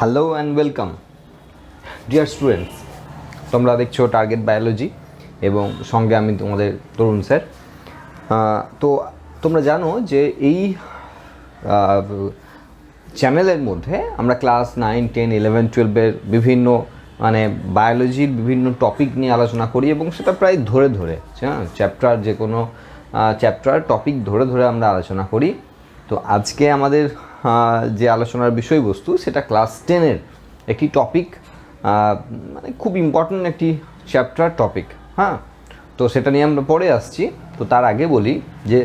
Hello and welcome dear students. তোমরা দেখছো target biology এবং সঙ্গে আমি তোমাদের তরুণ স্যার। তো তোমরা জানো যে এই চ্যানেলের মধ্যে আমরা ক্লাস 9, 10, 11, 12-এর বিভিন্ন বায়োলজির বিভিন্ন টপিক নিয়ে আলোচনা করি এবং সেটা প্রায় ধরে ধরে চ্যাপ্টার যে কোনো চ্যাপ্টার টপিক ধরে ধরে আমরা আলোচনা করি। তো আজকে আমাদের যে আলোচনার বিষয়বস্তু সেটা ক্লাস 10-এর একটি টপিক, খুব ইম্পর্ট্যান্ট একটি চ্যাপ্টার টপিক। তো সেটা নিয়ে আমরা পরে আসছি। তো তার আগে বলি যে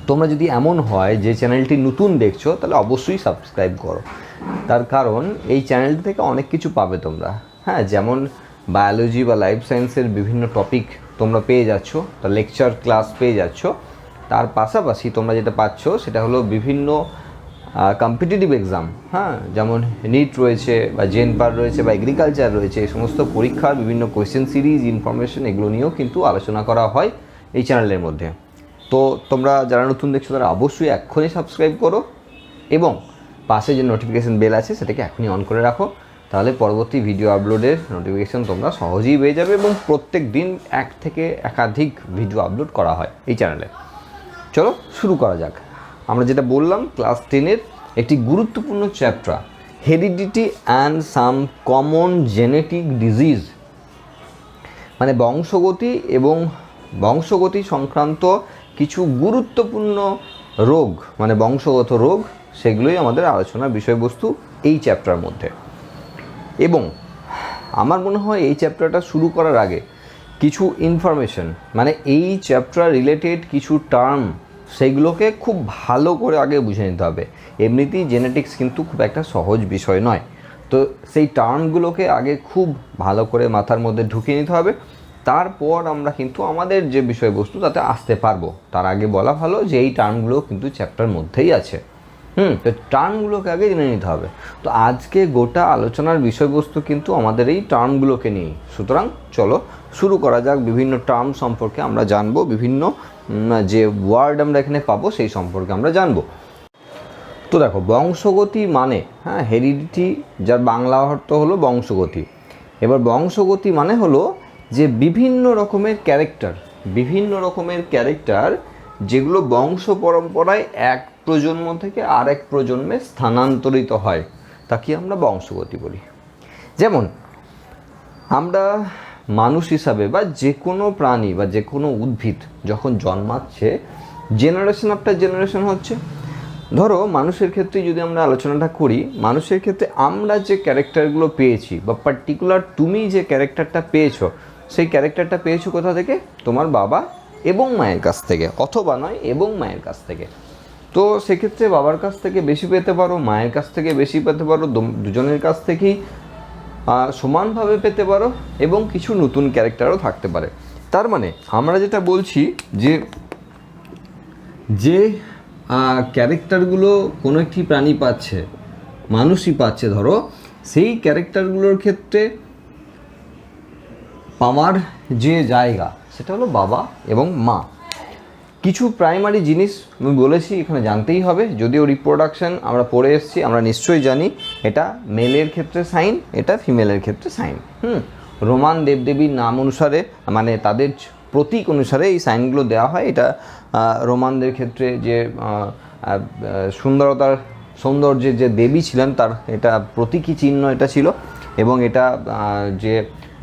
তোমরা যদি এমন হয় যে চ্যানেলটি নতুন দেখছো তাহলে অবশ্যই সাবস্ক্রাইব করো। তার কারণ এই চ্যানেলটি থেকে অনেক কিছু পাবে তোমরা, যেমন বায়োলজি বা লাইফ সায়েন্সের বিভিন্ন টপিক তোমরা পেয়ে যাচ্ছ, তা লেকচার ক্লাস পেয়ে যাচ্ছ। তার পাশাপাশি তোমরা যেটা পাচ্ছ সেটা হলো বিভিন্ন কম্পিটিটিভ এক্সাম, যেমন নিট রয়েছে বা জেনপার রয়েছে বা এগ্রিকালচার রয়েছে, এই সমস্ত পরীক্ষার বিভিন্ন কোয়েশ্চেন সিরিজ, ইনফরমেশন, এগুলো নিয়েও কিন্তু আলোচনা করা হয় এই চ্যানেলের মধ্যে। তো তোমরা যারা নতুন দেখছো তারা অবশ্যই এক্ষুনি সাবস্ক্রাইব করো এবং পাশে যে নোটিফিকেশান বেল আছে সেটাকে এখনই অন করে রাখো, তাহলে পরবর্তী ভিডিও আপলোডের নোটিফিকেশান তোমরা সহজেই পেয়ে যাবে এবং প্রত্যেক দিন এক থেকে একাধিক ভিডিও আপলোড করা হয় এই চ্যানেলে। চলো শুরু করা যাক। আমরা যেটা বললাম, ক্লাস 10-এর একটি গুরুত্বপূর্ণ chapter heredity and some common genetic disease, বংশগতি এবং বংশগতি সংক্রান্ত কিছু গুরুত্বপূর্ণ রোগ, বংশগত রোগ, সেগুলোই আমাদের আলোচনার বিষয়বস্তু এই চ্যাপ্টার মধ্যে। এবং আমার মনে হয় এই চ্যাপ্টারটা শুরু করার আগে কিছু ইনফরমেশন, এই চ্যাপ্টার রিলেটেড কিছু টার্ম, সেইগুলোকে খুব ভালো করে আগে বুঝে নিতে হবে। এমনিতেই জেনেটিক্স কিন্তু খুব একটা সহজ বিষয় নয়, তো সেই টার্মগুলোকে আগে খুব ভালো করে মাথার মধ্যে ঢুকিয়ে নিতে হবে। তারপর আমরা কিন্তু আমাদের যে বিষয়বস্তু তাতে আসতে পারবো। তার আগে বলা ভালো যে এই টার্মগুলো কিন্তু চ্যাপ্টার মধ্যেই আছে। তো টার্মগুলোকে আগে জেনে নিতে হবে। তো আজকে গোটা আলোচনার বিষয়বস্তু কিন্তু আমাদের এই টার্মগুলোকে নিয়েই। সুতরাং চলো শুরু করা যাক। বিভিন্ন টার্ম সম্পর্কে আমরা জানবো, বিভিন্ন যে ওয়ার্ড আমরা এখানে পাবো সেই সম্পর্কে আমরা জানবো। তো দেখো, বংশগতি হেরিডিটি, যার বাংলা অর্থ হলো বংশগতি। এবার বংশগতি হলো যে বিভিন্ন রকমের ক্যারেক্টার যেগুলো বংশ পরম্পরায় এক প্রজন্ম থেকে আরেক প্রজন্মে স্থানান্তরিত হয়, তাকে আমরা বংশগতি বলি। যেমন আমরা মানুষ হিসাবে বা যে কোনো প্রাণী বা যে কোনো উদ্ভিদ যখন জন্মাচ্ছে, জেনারেশন আফটার জেনারেশন হচ্ছে। ধরো মানুষের ক্ষেত্রে যদি আমরা আলোচনাটা করি, মানুষের ক্ষেত্রে আমরা যে ক্যারেক্টারগুলো পেয়েছি বা পার্টিকুলার তুমি যে ক্যারেক্টারটা পেয়েছো, সেই ক্যারেক্টারটা পেয়েছো কোথা থেকে? তোমার বাবা এবং মায়ের কাছ থেকে, অথবা নয় এবং মায়ের কাছ থেকে। তো সেক্ষেত্রে বাবার কাছ থেকে বেশি পেতে পারো, মায়ের কাছ থেকে বেশি পেতে পারো, দুজনের কাছ থেকেই সমানভাবে পেতে পারো, এবং কিছু নতুন ক্যারেক্টারও থাকতে পারে। তার আমরা যেটা বলছি যে ক্যারেক্টারগুলো কোনো একটি প্রাণী পাচ্ছে, মানুষই পাচ্ছে, ধরো সেই ক্যারেক্টারগুলোর ক্ষেত্রে পাওয়ার যে জায়গা সেটা হলো বাবা এবং মা। কিছু প্রাইমারি জিনিস আমি বলেছি এখানে জানতেই হবে, যদিও রিপ্রোডাকশন আমরা পড়ে এসেছি, আমরা নিশ্চয়ই জানি এটা মেলের ক্ষেত্রে সাইন, এটা ফিমেলের ক্ষেত্রে সাইন। রোমান দেবদেবীর নাম অনুসারে, তাদের প্রতীক অনুসারে এই সাইনগুলো দেওয়া হয়। এটা রোমানদের ক্ষেত্রে যে সৌন্দর্যের যে দেবী ছিলেন তার এটা প্রতীকী চিহ্ন এটা ছিল, এবং এটা যে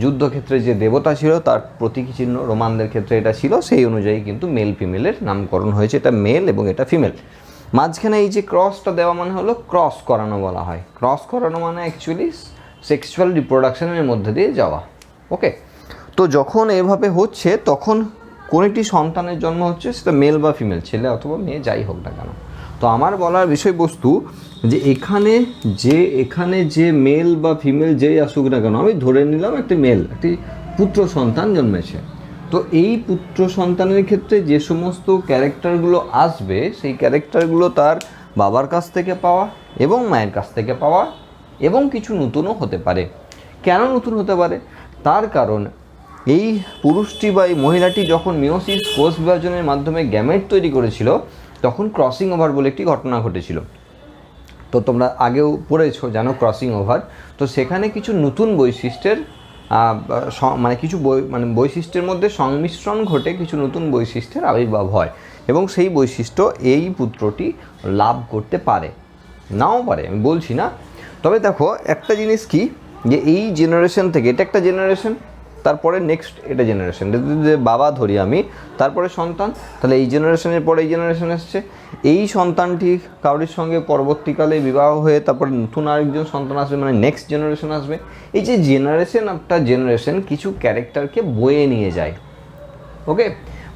যুদ্ধক্ষেত্রে যে দেবতা ছিল তার প্রতীকী চিহ্ন রোমানদের ক্ষেত্রে এটা ছিল। সেই অনুযায়ী কিন্তু মেল ফিমেলের নামকরণ হয়েছে, এটা মেল এবং এটা ফিমেল। মাঝখানে এই যে ক্রসটা দেওয়া হলো ক্রস করানো বলা হয়। ক্রস করানো অ্যাকচুয়ালি সেক্সুয়াল রিপ্রোডাকশনের মধ্যে দিয়ে যাওয়া। ওকে, তো যখন এভাবে হচ্ছে তখন কোন একটি সন্তানের জন্ম হচ্ছে, সেটা মেল বা ফিমেল, ছেলে অথবা মেয়ে যাই হোক না কেন। তো আমার বলার বিষয়বস্তু যে এখানে যে মেল বা ফিমেল যেই আসুক না কেন, আমি ধরে নিলাম একটি মেল, একটি পুত্র সন্তান জন্মেছে। তো এই পুত্র সন্তানের ক্ষেত্রে যে সমস্ত ক্যারেক্টারগুলো আসবে, সেই ক্যারেক্টারগুলো তার বাবার কাছ থেকে পাওয়া এবং মায়ের কাছ থেকে পাওয়া, এবং কিছু নতুনও হতে পারে। কেন নতুন হতে পারে? তার কারণ এই পুরুষটি বা এই মহিলাটি যখন মিওসিস, কোষ বিভাজনের মাধ্যমে গ্যামেট তৈরি করেছিল, তখন ক্রসিং ওভার বলে একটি ঘটনা ঘটেছিল। তো তোমরা আগেও পড়েছো জানো ক্রসিং ওভার। তো সেখানে কিছু নতুন বৈশিষ্ট্যের মানে কিছু বৈশিষ্ট্যের মধ্যে সংমিশ্রণ ঘটে, কিছু নতুন বৈশিষ্ট্যের আবির্ভাব হয় এবং সেই বৈশিষ্ট্য এই পুত্রটি লাভ করতে পারে, নাও পারে, আমি বলছি না। তবে দেখো একটা জিনিস কি, যে এই জেনারেশন থেকে, এটা একটা জেনারেশন, তারপরে নেক্সট এটা জেনারেশন, যে বাবা ধরি আমি, তারপরে সন্তান, তাহলে এই জেনারেশনের পরে এই জেনারেশন আসছে, এই সন্তানটি কারোর সঙ্গে পরবর্তীকালে বিবাহ হয়ে তারপরে নতুন আরেকজন সন্তান আসবে, মানে নেক্সট জেনারেশন আসবে। এই যে জেনারেশন আফটার জেনারেশন কিছু ক্যারেক্টারকে বয়ে নিয়ে যায়। ওকে,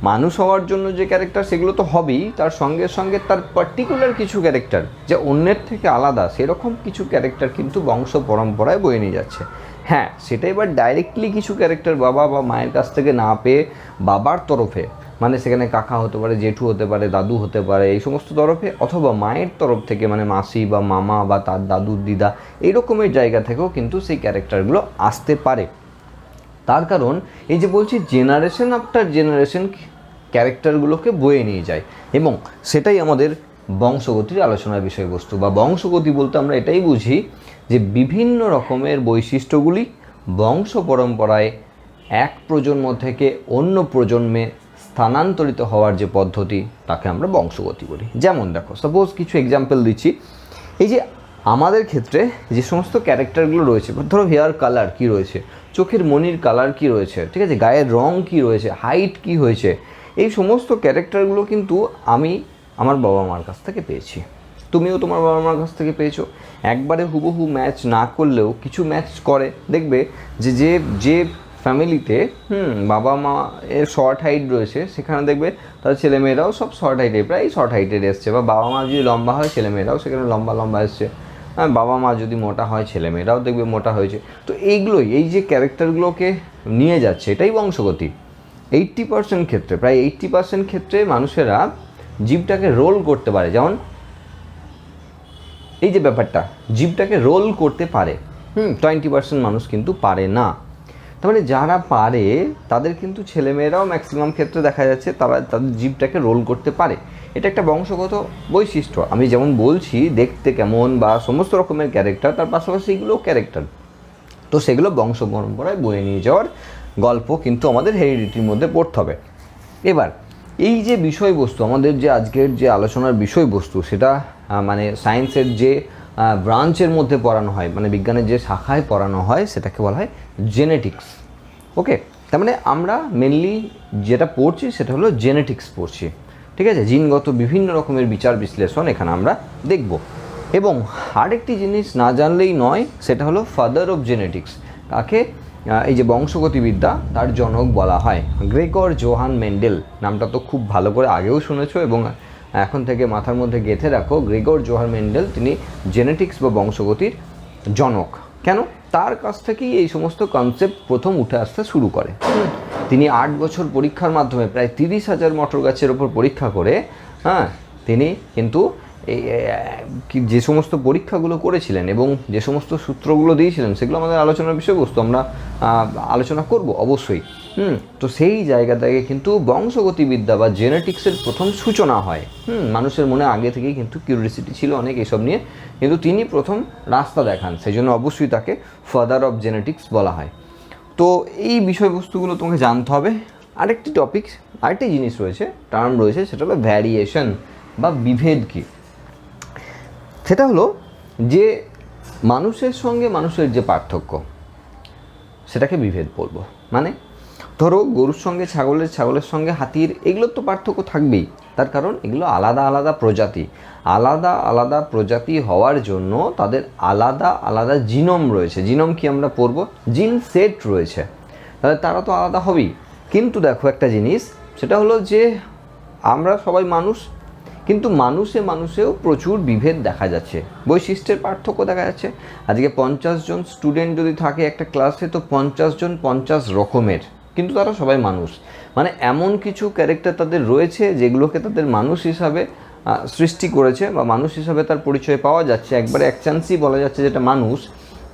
মানুষ হওয়ার জন্য যে ক্যারেক্টার সেগুলো তো হবেই, তার সঙ্গে সঙ্গে তার পার্টিকুলার কিছু ক্যারেক্টার যে অন্যের থেকে আলাদা, সেরকম কিছু ক্যারেক্টার কিন্তু বংশ পরম্পরায় বয়ে নিয়ে যাচ্ছে। হ্যাঁ, সেটা এবার ডাইরেক্টলি কিছু ক্যারেক্টার বাবা বা মায়ের কাছ থেকে না পেয়ে বাবার তরফে, মানে সেখানে কাকা হতে পারে, জেঠু হতে পারে, দাদু হতে পারে, এই সমস্ত তরফে, অথবা মায়ের তরফ থেকে মানে মাসি বা মামা বা তার দাদু দিদা, এই রকমের জায়গা থেকেও কিন্তু সেই ক্যারেক্টারগুলো আসতে পারে। তার কারণ এই যে বলছি জেনারেশন আফটার জেনারেশন ক্যারেক্টারগুলোকে বয়ে নিয়ে যায়, এবং সেটাই আমাদের বংশগতির আলোচনার বিষয়বস্তু। বা বংশগতি বলতে আমরা এটাই বুঝি যে বিভিন্ন রকমের বৈশিষ্ট্যগুলি বংশ পরম্পরায় এক প্রজন্ম থেকে অন্য প্রজন্মে স্থানান্তরিত হওয়ার যে পদ্ধতি, তাকে আমরা বংশগতি বলি। যেমন দেখো, সাপোজ কিছু এক্সাম্পল দিচ্ছি। এই যে আমাদের ক্ষেত্রে যে সমস্ত ক্যারেক্টারগুলো রয়েছে, ধরো হেয়ার কালার কী রয়েছে, চোখের মনির কালার কী রয়েছে, ঠিক আছে, গায়ের রং কী রয়েছে, হাইট কী হয়েছে, এই সমস্ত ক্যারেক্টারগুলো কিন্তু আমি আমার বাবা মার কাছ থেকে পেয়েছি, তুমিও তোমার বাবা মার কাছ থেকে পেয়েছো। একবারে হুবহু ম্যাচ না করলেও কিছু ম্যাচ করে। দেখবে যে যে যে ফ্যামিলিতে বাবা মা এর শর্ট হাইট রয়েছে, সেখানে দেখবে তাদের ছেলেমেয়েরাও সব শর্ট হাইটে, প্রায় শর্ট হাইটের এসছে। বা বাবা মা যদি লম্বা হয়, ছেলেমেয়েরাও সেখানে লম্বা লম্বা এসছে। বাবা মা যদি মোটা হয়, ছেলেমেয়েরাও দেখবে মোটা হয়েছে। তো এইগুলোই, এই যে ক্যারেক্টারগুলোকে নিয়ে যাচ্ছে, এটাই বংশগতি। 80% ক্ষেত্রে, প্রায় 80% ক্ষেত্রে মানুষেরা জিভটাকে রোল করতে পারে। যেমন এই যে ব্যাপারটা, জিভটাকে রোল করতে পারে, 20% মানুষ কিন্তু পারে না। তার মানে যারা পারে তাদের কিন্তু ছেলেমেয়েরাও ম্যাক্সিমাম ক্ষেত্রে দেখা যাচ্ছে তারা তাদের জিভটাকে রোল করতে পারে। এটা একটা বংশগত বৈশিষ্ট্য। আমি যেমন বলছি দেখতে কেমন বা সমস্ত রকমের ক্যারেক্টার, তার পাশাপাশি এগুলোও ক্যারেক্টার। তো সেগুলো বংশ পরম্পরায় বয়ে নিয়ে যাওয়ার গল্প কিন্তু আমাদের হেরিডিটির মধ্যে পড়তে হবে। এবার এই যে বিষয়বস্তু, আমাদের যে আজকের যে আলোচনার বিষয়বস্তু, সেটা মানে সায়েন্সের যে ব্রাঞ্চের মধ্যে পড়ানো হয়, মানে বিজ্ঞানের যে শাখায় পড়ানো হয়, সেটাকে বলা হয় জেনেটিক্স। ওকে, তার মানে আমরা মেনলি যেটা পড়ছি সেটা হলো জেনেটিক্স পড়ছি, ঠিক আছে। জিনগত বিভিন্ন রকমের বিচার বিশ্লেষণ এখানে আমরা দেখব। এবং আরেকটি জিনিস না জানলেই নয়, সেটা হলো ফাদার অফ জেনেটিক্স। তাকে এই যে বংশগতিবিদ্যা, তার জনক বলা হয় গ্রেগর জোহান মেন্ডেল। নামটা তো খুব ভালো করে আগেও শুনেছো এবং এখন থেকে মাথার মধ্যে গেঁথে রাখো, গ্রেগর জোহান মেন্ডেল, তিনি জেনেটিক্স বা বংশগতির জনক। কেন? তার কাছ থেকেই এই সমস্ত কনসেপ্ট প্রথম উঠে আসতে শুরু করে। তিনি 8 বছর পরীক্ষার মাধ্যমে প্রায় 30,000 মটর গাছের ওপর পরীক্ষা করে, তিনি কিন্তু যে সমস্ত পরীক্ষাগুলো করেছিলেন এবং যে সমস্ত সূত্রগুলো দিয়েছিলেন, সেগুলো আমাদের আলোচনার বিষয়বস্তু, আমরা আলোচনা করব অবশ্যই। তো সেই জায়গা থেকে কিন্তু বংশগতিবিদ্যা বা জেনেটিক্সের প্রথম সূচনা হয়। মানুষের মনে আগে থেকেই কিন্তু কিউরিওসিটি ছিল অনেক এসব নিয়ে, কিন্তু তিনি প্রথম রাস্তা দেখান, সেই জন্য অবশ্যই তাকে ফাদার অফ জেনেটিক্স বলা হয়। তো এই বিষয়বস্তুগুলো তোমাকে জানতে হবে। আরেকটি টপিক, আরেকটি জিনিস রয়েছে, টার্ম রয়েছে, সেটা হলো ভ্যারিয়েশন বা বিভেদ। কী? সেটা হলো যে মানুষের সঙ্গে মানুষের যে পার্থক্য, সেটাকে বিভেদ বলবো। মানে ধরো গরুর সঙ্গে ছাগলের, ছাগলের সঙ্গে হাতির, এগুলোর তো পার্থক্য থাকবেই। তার কারণ এগুলো আলাদা আলাদা প্রজাতি। আলাদা আলাদা প্রজাতি হওয়ার জন্য তাদের আলাদা আলাদা জিনোম রয়েছে। জিনোম কি আমরা পড়বো, জিন সেট রয়েছে, তাহলে তারা তো আলাদা হবেই। কিন্তু দেখো একটা জিনিস, সেটা হলো যে আমরা সবাই মানুষ, কিন্তু মানুষেও প্রচুর বিভেদ দেখা যাচ্ছে, বৈশিষ্ট্যের পার্থক্য দেখা যাচ্ছে। আজকে 50 জন স্টুডেন্ট যদি থাকে একটা ক্লাসে, তো 50 জন 50 রকমের, কিন্তু তারা সবাই মানুষ। মানে এমন কিছু ক্যারেক্টার তাদের রয়েছে যেগুলোকে তাদের মানুষ হিসাবে সৃষ্টি করেছে বা মানুষ হিসাবে তার পরিচয় পাওয়া যাচ্ছে, একবারে এক চান্সই বলা যাচ্ছে যেটা মানুষ।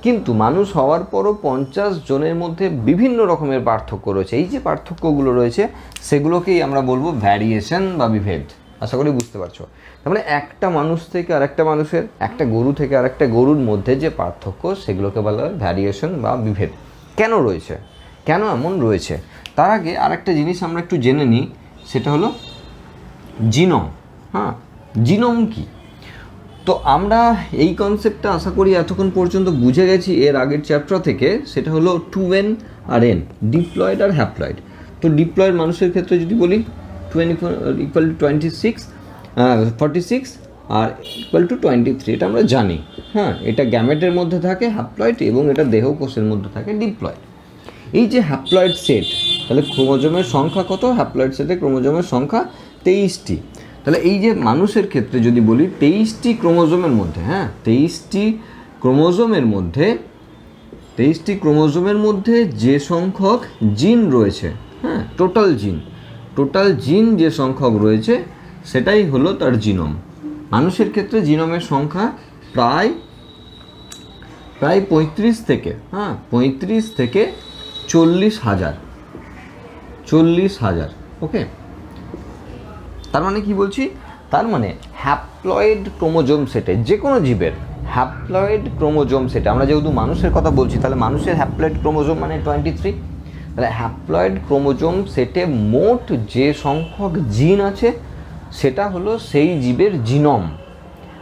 কিন্তু মানুষ হওয়ার পরও 50 জনের মধ্যে বিভিন্ন রকমের পার্থক্য রয়েছে। এই যে পার্থক্যগুলো রয়েছে, সেগুলোকেই আমরা বলবো ভ্যারিয়েশন বা বিভেদ। আশা করি বুঝতে পারছো। তার মানে একটা মানুষ থেকে আরেকটা মানুষের, একটা গরু থেকে আরেকটা গরুর মধ্যে যে পার্থক্য সেগুলোকে বলা হয় ভ্যারিয়েশন বা বিভেদ। কেন রয়েছে, কেন এমন রয়েছে, তার আগে আরেকটা জিনিস আমরা একটু জেনে নিই, সেটা হলো জিনোম। হ্যাঁ, জিনোম কি? তো আমরা এই কনসেপ্টটা আশা করি এতক্ষণ পর্যন্ত বুঝে গেছি এর আগের চ্যাপ্টার থেকে, সেটা হলো 2n আর n, ডিপ্লয়েড আর হ্যাপ্লয়েড। তো ডিপ্লয়েড মানুষের ক্ষেত্রে যদি বলি 2n ইকুয়াল টু 46 আর ইকুয়াল টু 23, এটা আমরা জানি। হ্যাঁ, এটা গ্যামেটের মধ্যে থাকে হ্যাপ্লয়েড এবং এটা দেহকোষের মধ্যে থাকে ডিপ্লয়েড। এই যে হ্যাপ্লয়েড সেট, তাহলে ক্রোমোজোমের সংখ্যা কত? হ্যাপ্লয়েড সেটে ক্রোমোজোমের সংখ্যা 23টি। তাহলে এই যে মানুষের ক্ষেত্রে যদি বলি 23টি ক্রোমোজোমের মধ্যে, হ্যাঁ 23টি ক্রোমোজোমের মধ্যে যে সংখ্যক জিন রয়েছে, হ্যাঁ টোটাল জিন যে সংখ্যক রয়েছে সেটাই হলো তার জিনোম। মানুষের ক্ষেত্রে জিনোমের সংখ্যা প্রায় 35 থেকে 40,000। ওকে, তার মানে কি বলছি? তার মানে হ্যাপ্লয়েড ক্রোমোজোম সেটে, যে কোনো জীবের হ্যাপ্লয়েড ক্রোমোজোম সেটে, আমরা যেহেতু মানুষের কথা বলছি তাহলে মানুষের হ্যাপ্লয়েড ক্রোমোজোম মানে 23। তাহলে হ্যাপ্লয়েড ক্রোমোজোম সেটে মোট যে সংখ্যক জিন আছে সেটা হলো সেই জীবের জিনোম,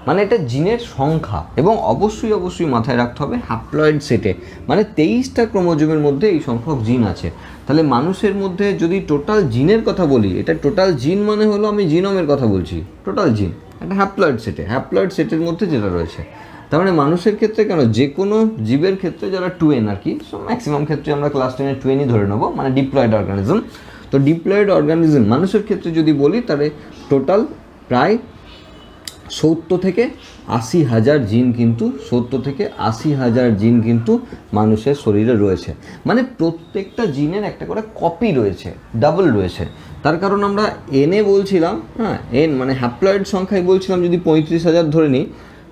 মানে এটা জিনের সংখ্যা। এবং অবশ্যই মাথায় রাখতে হবে হ্যাপ্লয়েড সেটে মানে 23টা ক্রোমোজোমের মধ্যে এই সংখ্যক জিন আছে। তাহলে মানুষের মধ্যে যদি টোটাল জিনের কথা বলি, এটা টোটাল জিন মানে হলো আমি জিনোমের কথা বলছি, টোটাল জিন একটা হ্যাপ্লয়েড সেটের মধ্যে যেটা রয়েছে। তার মানে মানুষের ক্ষেত্রে কেন, যে কোনো জীবের ক্ষেত্রে যারা 2n আর কি, সো ম্যাক্সিমাম ক্ষেত্রে আমরা ক্লাস 10-এ 2nই ধরে নেবো, মানে ডিপ্লয়েড অর্গানিজম। তো ডিপ্লয়েড অর্গানিজম মানুষের ক্ষেত্রে যদি বলি তাহলে টোটাল প্রায় 70 থেকে 80,000 জিন কিন্তু 70 থেকে 80,000 জিন কিন্তু মানুষের শরীরে রয়েছে। মানে প্রত্যেকটা জিনের একটা করে কপি রয়েছে, ডাবল রয়েছে। তার কারণ আমরা এনে বলছিলাম, হ্যাঁ এন মানে হ্যাপ্লয়েড সংখ্যায় বলছিলাম যদি 35,000 ধরে নিই,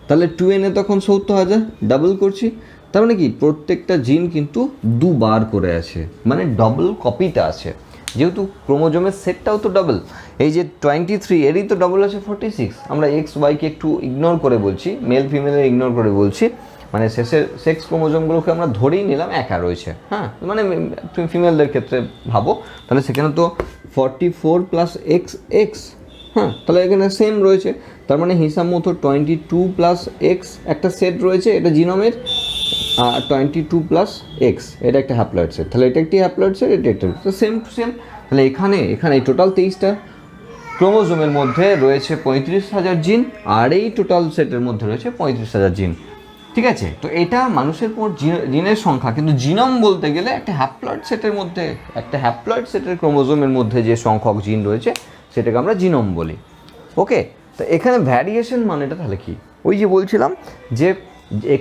তাহলে 2n তখন 70,000, ডাবল করছি। তার মানে কি প্রত্যেকটা জিন কিন্তু দুবার করে আছে, মানে ডবল কপিটা আছে। যেহেতু ক্রোমোজোমের সেটটাও তো ডবল, এই যে 23 এরই তো ডবল আছে 46। আমরা এক্স ওয়াইকে একটু ইগনোর করে বলছি, মেল ফিমেলে ইগনোর করে বলছি, মানে শেষের সেক্স ক্রোমোজোমগুলোকে আমরা ধরেই নিলাম একা রয়েছে। হ্যাঁ, মানে ফিমেলদের ক্ষেত্রে ভাবো, তাহলে সেখানে তো 44 প্লাস এক্স এক্স, হ্যাঁ তাহলে এখানে সেম রয়েছে। তার মানে হিসাব মতো 22 প্লাস এক্স একটা সেট রয়েছে, এটা জিনোমের। 22 প্লাস এক্স এটা একটা হ্যাপ্লয়েড সেট, তাহলে এটা একটি হ্যাপ্লয়েড সেট, এটা একটা সেম টু সেম। তাহলে এখানে টোটাল 23টা ক্রোমোজোমের মধ্যে রয়েছে 35,000 জিন, আর এই টোটাল সেটের মধ্যে রয়েছে 35,000 জিন। ঠিক আছে, তো এটা মানুষের মোট জিনের সংখ্যা। কিন্তু জিনোম বলতে গেলে একটা হ্যাপ্লয়েড সেটের ক্রোমোজোমের মধ্যে যে সংখ্যক জিন রয়েছে সেটাকে আমরা জিনোম বলি। ওকে, তো এখানে ভ্যারিয়েশন মানেটা তাহলে কি? ওই যে বলছিলাম যে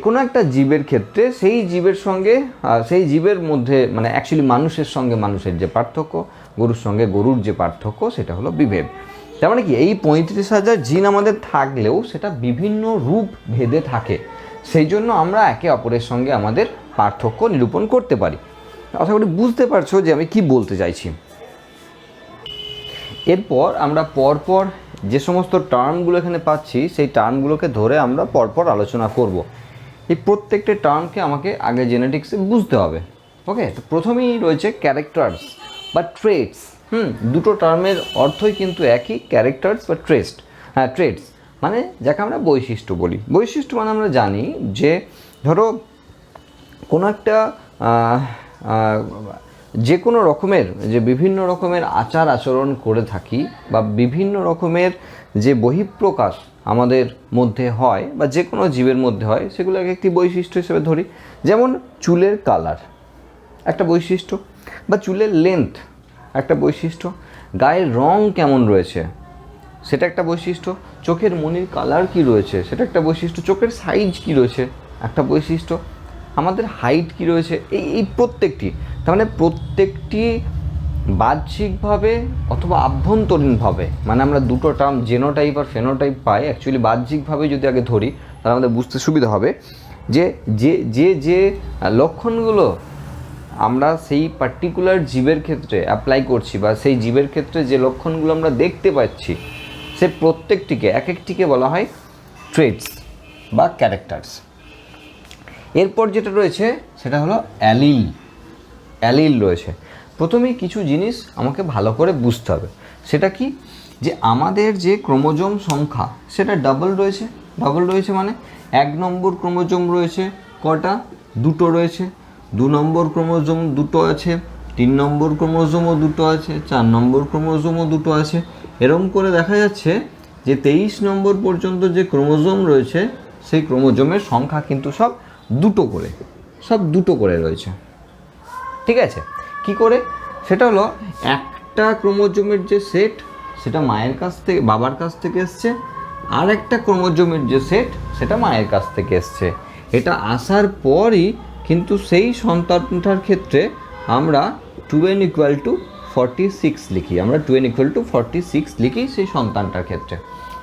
কোনো একটা জীবের ক্ষেত্রে সেই জীবের মধ্যে মানে অ্যাকচুয়ালি মানুষের সঙ্গে মানুষের যে পার্থক্য, গরুর সঙ্গে গরুর যে পার্থক্য, সেটা হলো বিভেদ। তার মানে কি এই 35,000 জিন আমাদের থাকলেও সেটা বিভিন্ন রূপ ভেদে থাকে, সেই জন্য আমরা একে অপরের সঙ্গে আমাদের পার্থক্য নিরূপণ করতে পারি। আশা করি বুঝতে পারছো যে আমি কি বলতে চাইছি। এরপর আমরা পরপর যে সমস্ত টার্মগুলো এখানে পাচ্ছি সেই টার্মগুলোকে ধরে আমরা পরপর আলোচনা করব। এই প্রত্যেকটা টার্মকে আমাকে আগে জেনেটিক্সে বুঝতে হবে। ওকে, তো প্রথমেই রয়েছে ক্যারেক্টার্স বা ট্রেটস। দুটো টার্মের অর্থই কিন্তু একই, ক্যারেক্টার্স বা ট্রেটস মানে যাকে আমরা বৈশিষ্ট্য বলি। বৈশিষ্ট্য মানে আমরা জানি যে ধরো কোনো একটা যে কোনো রকমের যে বিভিন্ন রকমের আচার আচরণ করে থাকি বা বিভিন্ন রকমের যে বহিঃপ্রকাশ আমাদের মধ্যে হয় বা যে কোনো জীবের মধ্যে হয়, সেগুলোকে একটি বৈশিষ্ট্য হিসেবে ধরি। যেমন চুলের কালার একটা বৈশিষ্ট্য, বা চুলের লেন্থ একটা বৈশিষ্ট্য, গায়ের রং কেমন রয়েছে সেটা একটা বৈশিষ্ট্য, চোখের মনির কালার কি রয়েছে সেটা একটা বৈশিষ্ট্য, চোখের সাইজ কি রয়েছে একটা বৈশিষ্ট্য, আমাদের হাইট কি রয়েছে, এই প্রত্যেকটি। তার মানে প্রত্যেকটি বাহ্যিকভাবে অথবা আভ্যন্তরীণভাবে, মানে আমরা দুটো টার্ম জেনোটাইপ আর ফেনোটাইপ পাই। অ্যাকচুয়ালি বাহ্যিকভাবে যদি আগে ধরি তাহলে আমাদের বুঝতে সুবিধা হবে যে যে যে লক্ষণগুলো আমরা সেই পার্টিকুলার জীবের ক্ষেত্রে অ্যাপ্লাই করছি বা সেই জীবের ক্ষেত্রে যে লক্ষণগুলো আমরা দেখতে পাচ্ছি সে প্রত্যেকটিকে এক একটিকে বলা হয় ট্রেটস বা ক্যারেক্টার্স। এরপর যেটা রয়েছে সেটা হলো অ্যালিল। অ্যালিল রয়েছে। প্রথমেই কিছু জিনিস আমাকে ভালো করে বুঝতে হবে। সেটা কি, যে আমাদের যে ক্রোমোজোম সংখ্যা সেটা ডাবল রয়েছে। ডাবল রয়েছে মানে 1 নম্বর ক্রোমোজোম রয়েছে কটা? 2টো রয়েছে। 2 নম্বর ক্রোমোজোম 2টো আছে, 3 নম্বর ক্রোমোজোমও 2টো আছে, 4 নম্বর ক্রোমোজোমও 2টো আছে। এরকম করে দেখা যাচ্ছে যে 23 নম্বর পর্যন্ত যে ক্রোমোজোম রয়েছে সেই ক্রোমোজোমের সংখ্যা কিন্তু সব 2টো করে, সব 2টো করে রয়েছে। ঠিক আছে, কি করে? সেটা হলো একটা ক্রোমোজোমের যে সেট সেটা মায়ের কাছ থেকে, বাবার কাছ থেকে এসছে, আর একটা ক্রোমোজোমের যে সেট সেটা মায়ের কাছ থেকে এসছে। এটা আসার পরই কিন্তু সেই সন্তানটার ক্ষেত্রে আমরা 2n = 46 লিখি। আমরা 2n = 46 লিখি সেই সন্তানটার ক্ষেত্রে।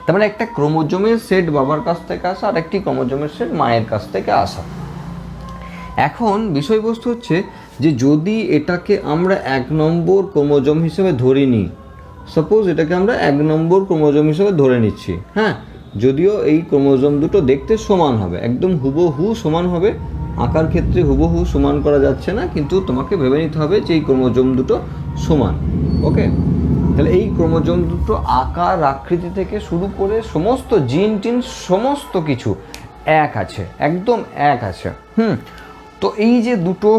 তার মানে একটা ক্রোমোজোমের সেট বাবার কাছ থেকে আসা, আর একটি ক্রোমোজোমের সেট মায়ের কাছ থেকে আসা। এখন বিষয়বস্তু হচ্ছে যে যদি এটাকে আমরা 1 নম্বর ক্রোমোজোম হিসেবে ধরে নিই, সাপোজ এটাকে আমরা 1 নম্বর ক্রোমোজোম হিসেবে ধরে নিচ্ছি, হ্যাঁ, যদিও এই ক্রোমোজোম দুটো দেখতে সমান হবে, একদম হুবহু সমান হবে, আঁকার ক্ষেত্রে হুবহু সমান করা যাচ্ছে না, কিন্তু তোমাকে ভেবে নিতে হবে যে এই ক্রোমোজোম দুটো সমান। ওকে, তাহলে এই ক্রোমোজোম দুটো আকার আকৃতি থেকে শুরু করে সমস্ত জিন টিন সমস্ত কিছু এক আছে, একদম এক আছে। তো এই যে দুটো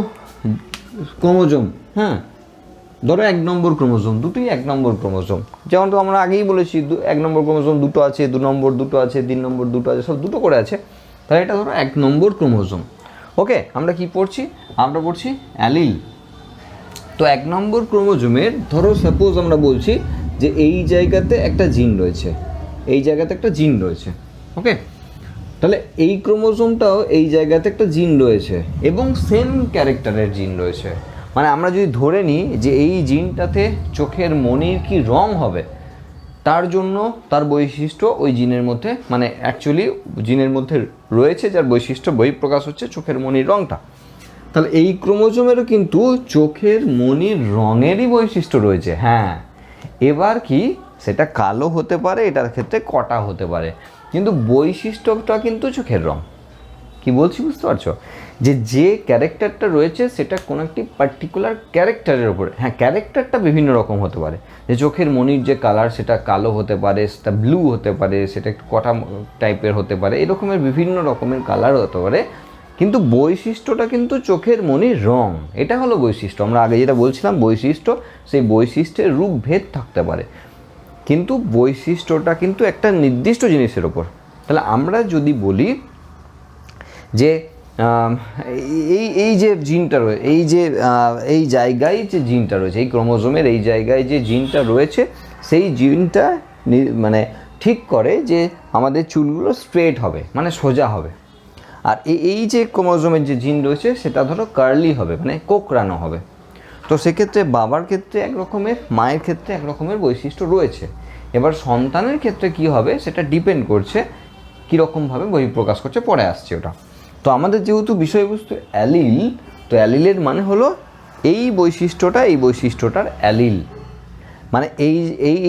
ক্রোমোজোম, হ্যাঁ, ধরো 1 নম্বর ক্রোমোজোম, দুটোই 1 নম্বর ক্রোমোজোম, যেমন তো আমরা আগেই বলেছি 1 নম্বর ক্রোমোজোম 2টো আছে, 2 নম্বর 2টো আছে, 3 নম্বর 2টো আছে, সব 2টো করে আছে। তাহলে এটা ধরো 1 নম্বর ক্রোমোজোম। ওকে, আমরা কি পড়ছি? আমরা পড়ছি অ্যালিল। তো 1 নম্বর ক্রোমোজোমের ধরো সাপোজ আমরা বলছি যে এই জায়গাতে একটা জিন রয়েছে, এই জায়গাতে একটা জিন রয়েছে। ওকে, তাহলে এই ক্রোমোজোমটাও এই জায়গাতে একটা জিন রয়েছে এবং সেম ক্যারেক্টারের জিন রয়েছে। মানে আমরা যদি ধরে নিই যে এই জিনটাতে চোখের মণির কি রং হবে, তার জন্য তার বৈশিষ্ট্য ওই জিনের মধ্যে, মানে অ্যাকচুয়ালি জিনের মধ্যে রয়েছে, যার বৈশিষ্ট্য বহিঃপ্রকাশ হচ্ছে চোখের মণির রংটা। তাহলে এই ক্রোমোজোমেরও কিন্তু চোখের মণির রঙেরই বৈশিষ্ট্য রয়েছে। হ্যাঁ, এবার কি সেটা কালো হতে পারে, এটার ক্ষেত্রে কটা হতে পারে, কিন্তু বৈশিষ্ট্যটা কিন্তু চোখের রং। কি বলছি বুঝতে পারছো? যে ক্যারেক্টারটা রয়েছে সেটা কোনো একটি পার্টিকুলার ক্যারেক্টারের ওপরে, হ্যাঁ, ক্যারেক্টারটা বিভিন্ন রকম হতে পারে। যে চোখের মণির যে কালার সেটা কালো হতে পারে, সেটা ব্লু হতে পারে, সেটা একটু কটা টাইপের হতে পারে, এরকমের বিভিন্ন রকমের কালার হতে পারে, কিন্তু বৈশিষ্ট্যটা কিন্তু চোখের মণির রং। এটা হলো বৈশিষ্ট্য। আমরা আগে যেটা বলছিলাম বৈশিষ্ট্য, সেই বৈশিষ্ট্যের রূপভেদ থাকতে পারে, কিন্তু বৈশিষ্ট্যটা কিন্তু একটা নির্দিষ্ট জিনিসের ওপর। তাহলে আমরা যদি বলি যে এই যে জিনটা রয়েছে, এই জায়গায় যে জিনটা রয়েছে, এই ক্রোমোজোমের এই জায়গায় যে জিনটা রয়েছে, সেই জিনটা মানে ঠিক করে যে আমাদের চুলগুলো স্ট্রেট হবে, মানে সোজা হবে। আর এই যে ক্রোমোজোমের যে জিন রয়েছে সেটা ধরো কার্লি হবে, মানে কোঁকড়ানো হবে। তো সেক্ষেত্রে বাবার ক্ষেত্রে এক রকমের, মায়ের ক্ষেত্রে এক রকমের বৈশিষ্ট্য রয়েছে। এবার সন্তানের ক্ষেত্রে কি হবে সেটা ডিপেন্ড করছে কীরকমভাবে বহিঃপ্রকাশ করছে, পরে আসছে ওটা। তো আমাদের যেহেতু বিষয়বস্তু অ্যালিল, তো অ্যালিলের মানে হলো এই বৈশিষ্ট্যটা, এই বৈশিষ্ট্যটার অ্যালিল। মানে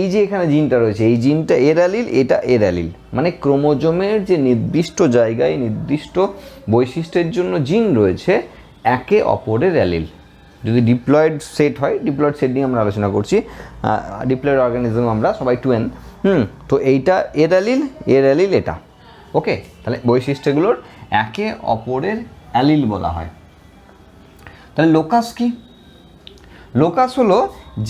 এই যে এখানে জিনটা রয়েছে, এই জিনটা এর অ্যালিল, এটা এর অ্যালিল। মানে ক্রোমোজোমের যে নির্দিষ্ট জায়গায় নির্দিষ্ট বৈশিষ্ট্যের জন্য জিন রয়েছে, একে অপরের অ্যালিল। যদি ডিপ্লয়েড সেট হয়, ডিপ্লয়েড সেট নিয়ে আমরা আলোচনা করছি, ডিপ্লয়েড অর্গানিজম আমরা সবাই 2n, তো এইটা এর অ্যালিল, এর অ্যালিল এটা। ওকে, তাহলে বৈশিষ্ট্যগুলোর একে অপরের অ্যালিল বলা হয়। তাহলে লোকাস কি? লোকাস হলো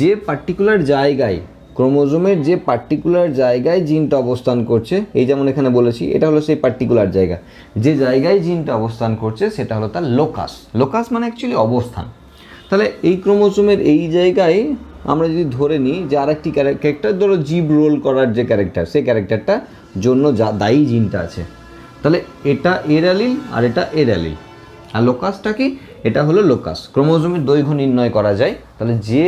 যে পার্টিকুলার জায়গায়, ক্রোমোজোমের যে পার্টিকুলার জায়গায় জিনটা অবস্থান করছে, এই যেমন এখানে বলেছি এটা হলো সেই পার্টিকুলার জায়গা, যে জায়গায় জিনটা অবস্থান করছে সেটা হলো তার লোকাস। লোকাস মানে অ্যাকচুয়ালি অবস্থান। তাহলে এই ক্রোমোজোমের এই জায়গায় আমরা যদি ধরে নিই যে আরেকটি ক্যারেক্টার, ধরো জিভ রোল করার যে ক্যারেক্টার, সেই ক্যারেক্টারটার জন্য যা দায়ী জিনটা আছে, তাহলে এটা এর অ্যালিল আর এটা এর অ্যালিল। আর লোকাসটা কি? এটা হলো লোকাস। ক্রোমোজোমের দৈর্ঘ্য নির্ণয় করা যায়। তাহলে যে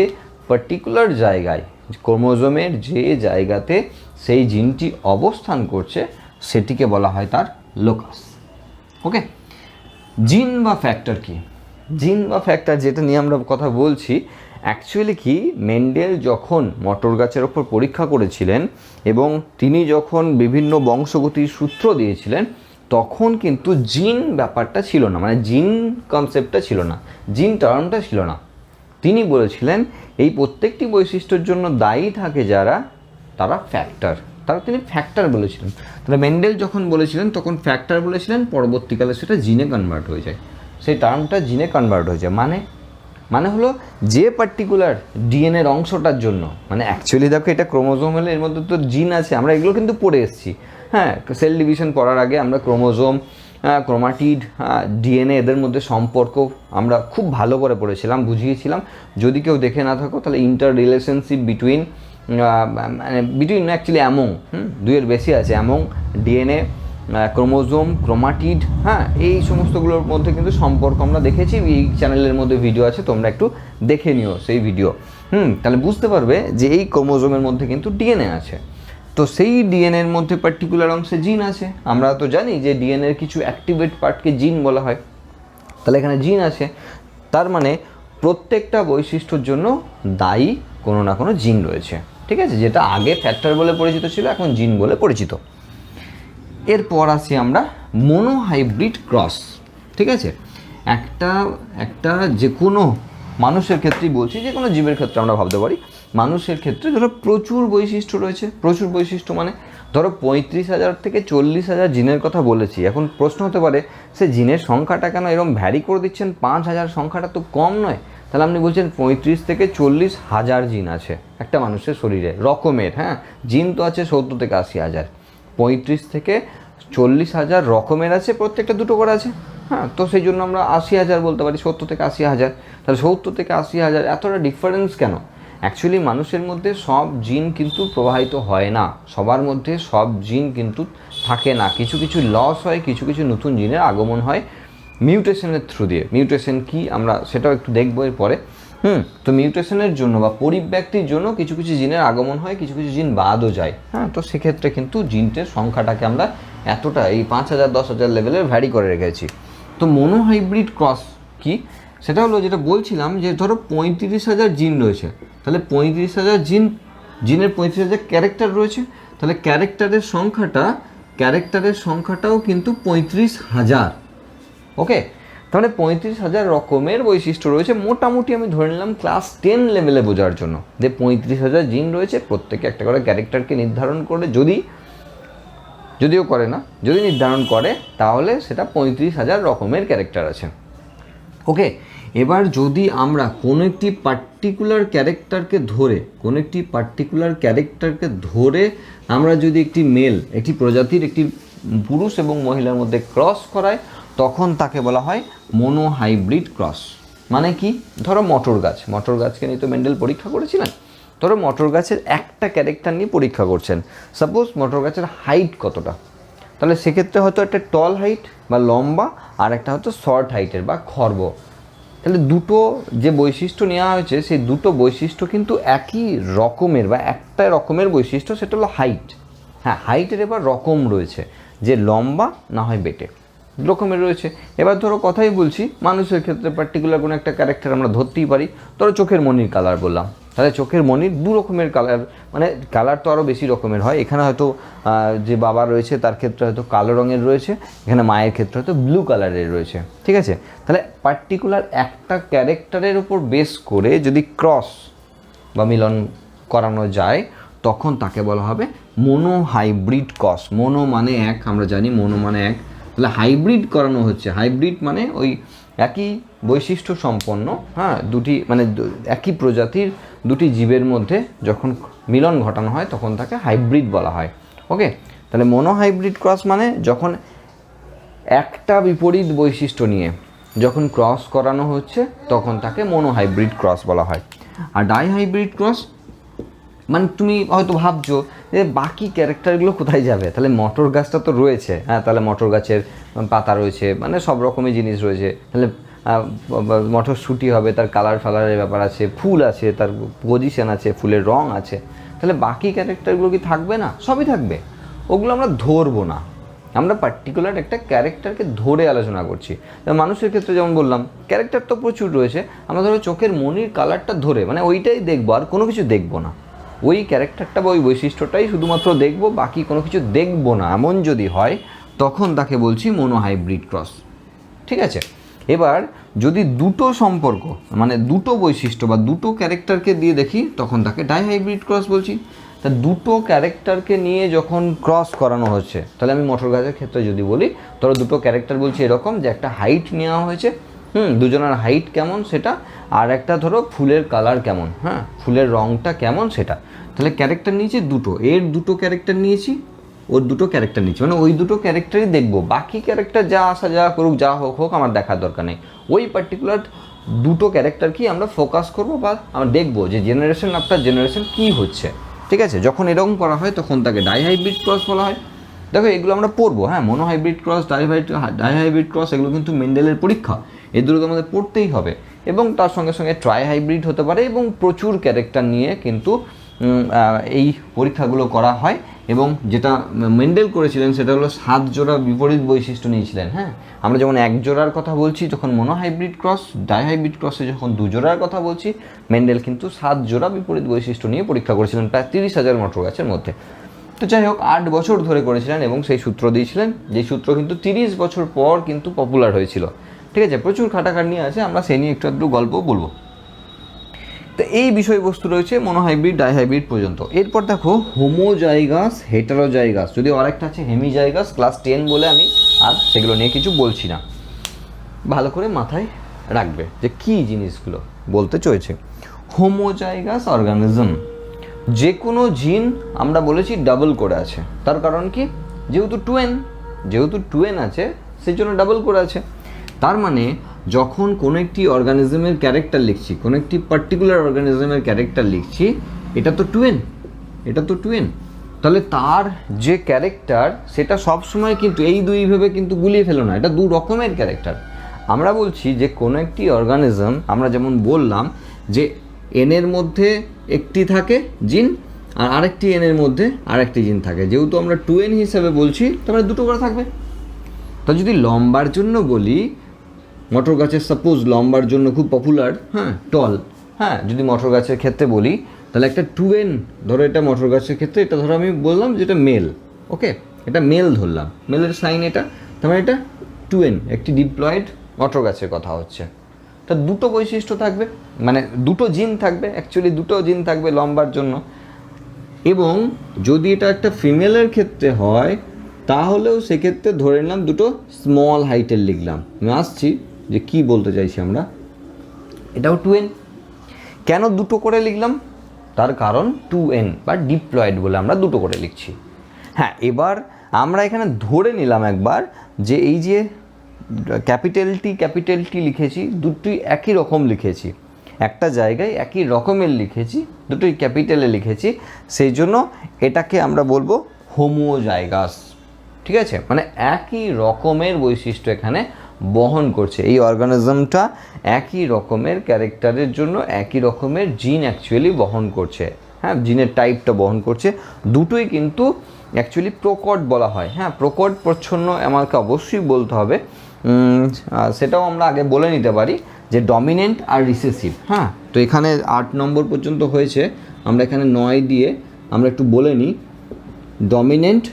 পার্টিকুলার জায়গায়, ক্রোমোজোমের যে জায়গাতে সেই জিনটি অবস্থান করছে সেটিকে বলা হয় তার লোকাস। ওকে, জিন বা ফ্যাক্টর কি? জিন বা ফ্যাক্টর যেটা নিয়ে আমরা কথা বলছি, অ্যাকচুয়ালি কি, মেন্ডেল যখন মটর গাছের ওপর পরীক্ষা করেছিলেন এবং তিনি যখন বিভিন্ন বংশগতির সূত্র দিয়েছিলেন, তখন কিন্তু জিন ব্যাপারটা ছিল না, মানে জিন কনসেপ্টটা ছিল না, জিন টার্মটা ছিল না। তিনি বলেছিলেন এই প্রত্যেকটি বৈশিষ্ট্যের জন্য দায়ী থাকে যারা, তারা ফ্যাক্টর, তিনি ফ্যাক্টর বলেছিলেন। তাহলে মেন্ডেল যখন বলেছিলেন তখন ফ্যাক্টর বলেছিলেন, পরবর্তীকালে সেটা জিনে কনভার্ট হয়ে যায়, সেই টার্মটা জিনে কনভার্ট হয়ে যায়। মানে হলো যে পার্টিকুলার ডিএনএর অংশটার জন্য, মানে অ্যাকচুয়ালি দেখো এটা ক্রোমোজোম হলে এর মধ্যে তো জিন আছে, আমরা এগুলো কিন্তু পড়ে এসেছি। হ্যাঁ, সেল ডিভিশন পড়ার আগে আমরা ক্রোমোজোম, ক্রোমাটিড, ডিএনএ, এদের মধ্যে সম্পর্ক আমরা খুব ভালো করে পড়েছিলাম, বুঝিয়েছিলাম। যদি কেউ দেখে না থাকো তাহলে inter relationship between actually among, দুইয়ের বেশি আছে, অ্যামং, ডিএনএ, ক্রোমোজোম, ক্রোমাটিড, হ্যাঁ, এই সমস্তগুলোর মধ্যে কিন্তু সম্পর্ক আমরা দেখেছি। এই চ্যানেলের মধ্যে ভিডিও আছে, তোমরা একটু দেখে নিও সেই ভিডিও। তাহলে বুঝতে পারবে যে এই ক্রোমোজোমের মধ্যে কিন্তু ডিএনএ আছে। তো সেই ডিএনএর মধ্যে পার্টিকুলার অংশে জিন আছে। আমরা তো জানি যে ডিএনএর কিছু অ্যাক্টিভেট পার্টকে জিন বলা হয়। তাহলে এখানে জিন আছে, তার মানে প্রত্যেকটা বৈশিষ্ট্যর জন্য দায়ী কোনো না কোনো জিন রয়েছে। ঠিক আছে, যেটা আগে ফ্যাক্টর বলে পরিচিত ছিল, এখন জিন বলে পরিচিত। এরপর আসি আমরা মোনোহাইব্রিড ক্রস। ঠিক আছে, একটা যে কোনো মানুষের ক্ষেত্রেই বলছি, যে কোনো জীবের ক্ষেত্রে আমরা ভাবতে পারি। মানুষের ক্ষেত্রে ধরো প্রচুর বৈশিষ্ট্য রয়েছে। প্রচুর বৈশিষ্ট্য মানে ধরো 35,000 থেকে 40,000 জিনের কথা বলেছি। এখন প্রশ্ন হতে পারে, সে জিনের সংখ্যাটা কেন এরকম ভ্যারি করে দিচ্ছেন? 5,000 সংখ্যাটা তো কম নয়। তাহলে আপনি বলছেন 35 থেকে 40,000 জিন আছে একটা মানুষের শরীরে, রকমের। হ্যাঁ, জিন তো আছে 70 থেকে 80,000, 35 থেকে 40,000 রকমের আছে, প্রত্যেকটা দুটো করে আছে। হ্যাঁ, তো সেই জন্য আমরা 80,000 বলতে পারি, 70 থেকে 80,000। তাহলে 70 থেকে 80,000 এতটা ডিফারেন্স কেন? অ্যাকচুয়ালি মানুষের মধ্যে সব জিন কিন্তু প্রবাহিত হয় না, সবার মধ্যে সব জিন কিন্তু থাকে না। কিছু কিছু লস হয়, কিছু কিছু নতুন জিনের আগমন হয় মিউটেশনের থ্রু দিয়ে। মিউটেশন কি আমরা সেটাও একটু দেখবো এরপরে। তো মিউটেশনের জন্য বা পরিব্যক্তির জন্য কিছু কিছু জিনের আগমন হয়, কিছু কিছু জিন বাদও যায়। হ্যাঁ, তো সেক্ষেত্রে কিন্তু জিনের সংখ্যাটাকে আমরা এতটা এই 5,000 10,000 লেভেলের ভ্যারি করে রেখেছি। তো মোনোহাইব্রিড ক্রস কি? সেটা হলো যেটা বলছিলাম, যে ধরো 35,000 জিন রয়েছে, তাহলে 35,000 জিনের 35,000 ক্যারেক্টার রয়েছে। তাহলে ক্যারেক্টারের সংখ্যাটাও কিন্তু 35,000। ওকে, তাহলে 35,000 রকমের বৈশিষ্ট্য রয়েছে। মোটামুটি আমি ধরে নিলাম ক্লাস 10 লেভেলে বোঝার জন্য যে 35,000 জিন রয়েছে, প্রত্যেকে একটা করে ক্যারেক্টারকে নির্ধারণ করে, যদিও করে না, যদি নির্ধারণ করে তাহলে সেটা 35,000 রকমের ক্যারেক্টার আছে। ওকে, এবার যদি আমরা কোনো একটি পার্টিকুলার ক্যারেক্টারকে ধরে আমরা যদি একটি প্রজাতির একটি পুরুষ এবং মহিলার মধ্যে ক্রস করাই, তখন তাকে বলা হয় মোনোহাইব্রিড ক্রস। মানে কি? ধরো মটর গাছকে নিয়ে তো মেন্ডেল পরীক্ষা করেছিলেন। ধরো মটর গাছের একটা ক্যারেক্টার নিয়ে পরীক্ষা করছেন। সাপোজ মটর গাছের হাইট কতটা, তাহলে সেক্ষেত্রে হয়তো একটা টল হাইট বা লম্বা, আর একটা হয়তো শর্ট হাইটের বা খর্ব। তাহলে দুটো যে বৈশিষ্ট্য নেওয়া হয়েছে, সেই দুটো বৈশিষ্ট্য কিন্তু একই রকমের বা একটা রকমের বৈশিষ্ট্য, সেটা হলো হাইট। হ্যাঁ, হাইটের এবার রকম রয়েছে, যে লম্বা না হয় বেটে, রকমের রয়েছে। এবার ধরো কথাই বলছি, মানুষের ক্ষেত্রে পার্টিকুলার কোনো একটা ক্যারেক্টার আমরা ধরতেই পারি। ধরো চোখের মনির কালার বললাম, তাহলে চোখের মনির দু রকমের কালার, মানে কালার তো আরও বেশি রকমের হয়। এখানে হয়তো যে বাবা রয়েছে তার ক্ষেত্রে হয়তো কালো রঙের রয়েছে, এখানে মায়ের ক্ষেত্রে হয়তো ব্লু কালারের রয়েছে। ঠিক আছে, তাহলে পার্টিকুলার একটা ক্যারেক্টারের উপর বেস করে যদি ক্রস বা মিলন করানো যায়, তখন তাকে বলা হবে মোনোহাইব্রিড ক্রস। মোনো মানে এক, আমরা জানি মোনো মানে এক। তাহলে হাইব্রিড করানো হচ্ছে, হাইব্রিড মানে ওই একই বৈশিষ্ট্য সম্পন্ন, হ্যাঁ, একই প্রজাতির দুটি জীবের মধ্যে যখন মিলন ঘটানো হয় তখন তাকে হাইব্রিড বলা হয়। ওকে, তাহলে মোনোহাইব্রিড ক্রস মানে যখন একটা বিপরীত বৈশিষ্ট্য নিয়ে যখন ক্রস করানো হচ্ছে তখন তাকে মোনোহাইব্রিড ক্রস বলা হয়। আর ডাইহাইব্রিড ক্রস মানে তুমি হয়তো ভাবছো যে বাকি ক্যারেক্টারগুলো কোথায় যাবে, তাহলে মটর গাছটা তো রয়েছে। হ্যাঁ, তাহলে মটর গাছের পাতা রয়েছে, মানে সব রকমের জিনিস রয়েছে। তাহলে মটরশুঁটি হবে, তার কালার ফালারের ব্যাপার আছে, ফুল আছে, তার পজিশন আছে, ফুলের রং আছে। তাহলে বাকি ক্যারেক্টারগুলো কি থাকবে না? সবই থাকবে, ওগুলো আমরা ধরবো না। আমরা পার্টিকুলার একটা ক্যারেক্টারকে ধরে আলোচনা করছি। মানুষের ক্ষেত্রে যেমন বললাম ক্যারেক্টার তো প্রচুর রয়েছে, আমরা ধরো চোখের মনির কালারটা ধরে মানে ওইটাই দেখবো, আর কোনো কিছু দেখবো না, ওই ক্যারেক্টারটা বা ওই বৈশিষ্ট্যটাই শুধুমাত্র দেখবো, বাকি কোনো কিছু দেখবো না, এমন যদি হয় তখন তাকে বলছি মনোহাইব্রিড ক্রস। ঠিক আছে, এবার যদি দুটো সম্পর্ক মানে দুটো বৈশিষ্ট্য বা দুটো ক্যারেক্টারকে দিয়ে দেখি তখন তাকে ডাইহাইব্রিড ক্রস বলছি। তা দুটো ক্যারেক্টারকে নিয়ে যখন ক্রস করানো হচ্ছে, তাহলে আমি মটর গাছের ক্ষেত্রে যদি বলি, ধরো দুটো ক্যারেক্টার বলছি এরকম যে একটা হাইট নেওয়া হয়েছে, দুজনের হাইট কেমন সেটা, আর একটা ধরো ফুলের কালার কেমন, হ্যাঁ ফুলের রঙটা কেমন সেটা, তাহলে ক্যারেক্টার নিয়েছি দুটো, এর দুটো ক্যারেক্টার নিয়েছি, ওর দুটো ক্যারেক্টার নিচ্ছি, মানে ওই দুটো ক্যারেক্টারই দেখবো, বাকি ক্যারেক্টার যা আসা যা করুক যা হোক আমার দেখার দরকার নেই, ওই পার্টিকুলার দুটো ক্যারেক্টারকেই আমরা ফোকাস করবো বা আমরা দেখবো যে জেনারেশন আফটার জেনারেশন কী হচ্ছে। ঠিক আছে, যখন এরকম করা হয় তখন তাকে ডাইহাইব্রিড ক্রস বলা হয়। দেখো এগুলো আমরা পড়বো, হ্যাঁ মনোহাইব্রিড ক্রস, ডাইহাইব্রিড ক্রস এগুলো কিন্তু মেন্ডেলের পরীক্ষা, এই দুটো তো আমাদের পড়তেই হবে, এবং তার সঙ্গে সঙ্গে ট্রাইহাইব্রিড হতে পারে, এবং প্রচুর ক্যারেক্টার নিয়ে কিন্তু এই পরীক্ষাগুলো করা হয়। এবং যেটা মেন্ডেল করেছিলেন সেটা হলো 7 জোড়া বিপরীত বৈশিষ্ট্য নিয়েছিলেন। হ্যাঁ, আমরা যেমন 1 জোড়ার কথা বলছি যখন মনোহাইব্রিড ক্রস, ডাইহাইব্রিড ক্রসে যখন 2 জোড়ার কথা বলছি, মেন্ডেল কিন্তু 7 জোড়া বিপরীত বৈশিষ্ট্য নিয়ে পরীক্ষা করেছিলেন প্রায় 30,000 মটর গাছের মধ্যে। তো যাই হোক 8 বছর ধরে করেছিলেন এবং সেই সূত্র দিয়েছিলেন, যেই সূত্র কিন্তু 30 বছর পর কিন্তু পপুলার হয়েছিল। ঠিক আছে, প্রচুর খাটাখাটনি আছে, আমরা সেই নিয়ে একটু একটু গল্প বলবো। তো এই বিষয়বস্তু রয়েছে মনোহাইব্রিড ডাইহাইব্রিড পর্যন্ত। এরপর দেখো হোমোজাইগাস হেটারোজাইগাস, যদি আরেকটা আছে হেমিজাইগাস, ক্লাস 10 বলে আমি আর সেগুলো নিয়ে কিছু বলছি না, ভালো করে মাথায় রাখবে যে কী জিনিসগুলো বলতে চলেছে। হোমোজাইগাস অর্গানিজম, যে কোনো জিন আমরা বলেছি ডাবল করে আছে, তার কারণ কি, যেহেতু টুয়েন আছে সেই জন্য ডাবল করে আছে। তার মানে যখন কোনো একটি অর্গানিজমের ক্যারেক্টার লিখছি, কোনো একটি পার্টিকুলার অর্গানিজমের ক্যারেক্টার লিখছি, এটা তো টুয়েন, তাহলে তার যে ক্যারেক্টার সেটা সবসময় কিন্তু এই দুইভাবে কিন্তু গুলিয়ে ফেলো না, এটা দু রকমের ক্যারেক্টার। আমরা বলছি যে কোনো একটি অর্গানিজম, আমরা যেমন বললাম যে এনের মধ্যে একটি থাকে জিন আর আরেকটি এনের মধ্যে আরেকটি জিন থাকে, যেহেতু আমরা টুয়েন হিসাবে বলছি তাহলে দুটো করে থাকবে। তা যদি লম্বার জন্য বলি, মটর গাছের সাপোজ লম্বার জন্য খুব পপুলার, হ্যাঁ টল, হ্যাঁ যদি মটর গাছের ক্ষেত্রে বলি তাহলে একটা টুয়েন, ধরো এটা মটর গাছের ক্ষেত্রে, এটা ধরো আমি বললাম যেটা মেল, ওকে এটা মেল ধরলাম, মেলের সাইন এটা, তার মানে এটা টুয়েন, একটি ডিপ্লয়েড মটর গাছের কথা হচ্ছে। তা দুটো বৈশিষ্ট্য থাকবে, মানে দুটো জিন থাকবে, অ্যাকচুয়ালি দুটো জিন থাকবে লম্বার জন্য। এবং যদি এটা একটা ফিমেলের ক্ষেত্রে হয় তাহলেও সেক্ষেত্রে ধরে নিলাম দুটো স্মল হাইটের লিখলাম। আমি আসছি যে কি বলতে চাইছি আমরা, এটাও টুয়েন। কেন দুটো করে লিখলাম, তার কারণ টুয়েন বা ডিপ্লয়েড বলে আমরা দুটো করে লিখছি। হ্যাঁ, এবার আমরা এখানে ধরে নিলাম একবার যে এই যে ক্যাপিটাল টি লিখেছি, দুটোই একই রকম লিখেছি, একটা জায়গায় একই রকমের লিখেছি, দুটোই ক্যাপিটালে লিখেছি, সেই জন্য এটাকে আমরা বলবো হোমোজাইগাস। ঠিক আছে, মানে একই রকমের বৈশিষ্ট্য এখানে বহন করছে, এই অর্গানিজমটা একই রকমের ক্যারেক্টারের জন্য একই রকমের জিন অ্যাকচুয়ালি বহন করছে। হ্যাঁ, জিনের টাইপটা বহন করছে, দুটোই কিন্তু অ্যাকচুয়ালি প্রকট বলা হয়। হ্যাঁ, প্রকট প্রচ্ছন্ন আমাকে অবশ্যই বলতে হবে, সেটাও আমরা আগে বলে নিতে পারি যে ডমিনেন্ট আর রিসেসিভ। হ্যাঁ, তো এখানে 8 নম্বর পর্যন্ত হয়েছে, আমরা এখানে 9 দিয়ে আমরা একটু বলে নিই, ডমিনেন্ট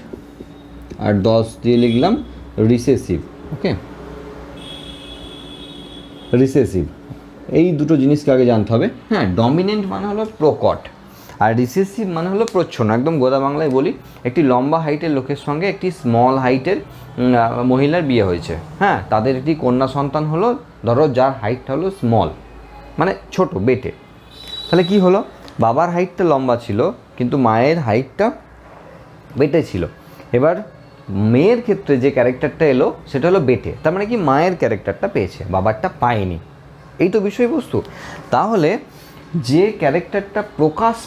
আর 10 দিয়ে লিখলাম রিসেসিভ। ওকে, রিসেসিভ, এই দুটো জিনিসকে আগে জানতে হবে। হ্যাঁ, ডমিনেন্ট মানে হলো প্রকট আর রিসেসিভ মানে হলো প্রচ্ছন্ন। একদম গোদা বাংলায় বলি, একটি লম্বা হাইটের লোকের সঙ্গে একটি স্মল হাইটের মহিলার বিয়ে হয়েছে। হ্যাঁ, তাদের একটি কন্যা সন্তান হলো, ধরো যার হাইটটা হলো স্মল মানে ছোট, বেটে। তাহলে কি হলো, বাবার হাইটটা লম্বা ছিল কিন্তু মায়ের হাইটটা বেটে ছিল। এবার মেয়ের ক্ষেত্রে যে ক্যারেক্টারটা এলো সেটা হলো বেটে, তার মানে কি মায়ের ক্যারেক্টারটা পেয়েছে, বাবারটা পায়নি, এই তো বিষয়বস্তু। তাহলে যে ক্যারেক্টারটা প্রকাশ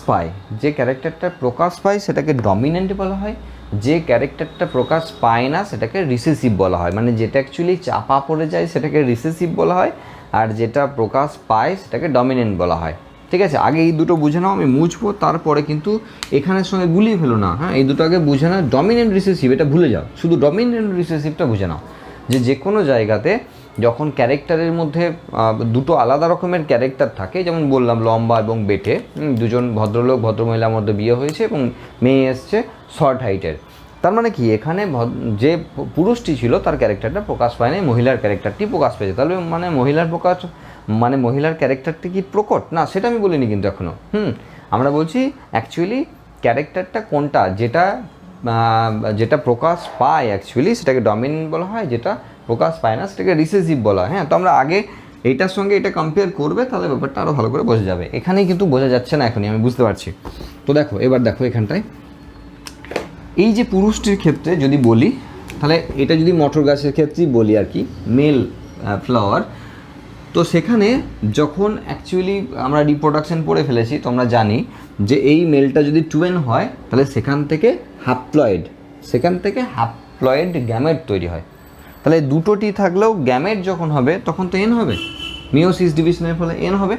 পায় সেটাকে ডমিনেন্ট বলা হয়, যে ক্যারেক্টারটা প্রকাশ পায় না সেটাকে রিসেসিভ বলা হয়, মানে যেটা অ্যাকচুয়ালি চাপা পড়ে যায় সেটাকে রিসেসিভ বলা হয়, আর যেটা প্রকাশ পায় সেটাকে ডমিনেন্ট বলা হয়। ঠিক আছে, আগে এই দুটো বুঝে নাও, আমি মুছবো, তারপরে কিন্তু এখানের সঙ্গে গুলিয়ে ফেলো না। হ্যাঁ, এই দুটো আগে বুঝে নাও। ডমিনেন্ট রিসেসিভ এটা ভুলে যাও, শুধু ডমিনেন্ট রিসেসিভটা বুঝে নাও। যে কোনো জায়গাতে যখন ক্যারেক্টারের মধ্যে দুটো আলাদা রকমের ক্যারেক্টার থাকে, যেমন বললাম লম্বা এবং বেটে, দুজন ভদ্রলোক ভদ্রমহিলার মধ্যে বিয়ে হয়েছে এবং মেয়ে এসছে শর্ট হাইটের। তার মানে কি, এখানে যে পুরুষটি ছিল তার ক্যারেক্টারটা প্রকাশ পায় না, মহিলার ক্যারেক্টারটি প্রকাশ পেয়েছে। তাহলে মানে মহিলার ক্যারেক্টারটি কি প্রকট না, সেটা আমি বলিনি কিন্তু এখনও। আমরা বলছি অ্যাকচুয়ালি ক্যারেক্টারটা কোনটা, যেটা প্রকাশ পায় অ্যাকচুয়ালি সেটাকে ডমিনেন্ট বলা হয়, যেটা প্রকাশ পায় না সেটাকে রিসেসিভ বলা হয়। হ্যাঁ, তো আমরা আগে এইটার সঙ্গে এটা কম্পেয়ার করবে, তাহলে ব্যাপারটা আরও ভালো করে বোঝা যাবে। এখানেই কিন্তু বোঝা যাচ্ছে না এখনই, আমি বুঝতে পারছি। তো দেখো, এবার দেখো এখানটায় এই যে পুরুষটির ক্ষেত্রে যদি বলি, তাহলে এটা যদি মটর গাছের ক্ষেত্রেই বলি আর কি, মেল ফ্লাওয়ার, তো সেখানে যখন অ্যাকচুয়ালি আমরা রিপ্রোডাকশন পড়ে ফেলেছি, তো আমরা জানি যে এই মেলটা যদি টুয়েন হয় তাহলে সেখান থেকে হ্যাপ্লয়েড গ্যামেট তৈরি হয়। তাহলে দুটোটি থাকলেও গ্যামেট যখন হবে তখন তো এন হবে, মিওসিস ডিভিশনের ফলে এন হবে,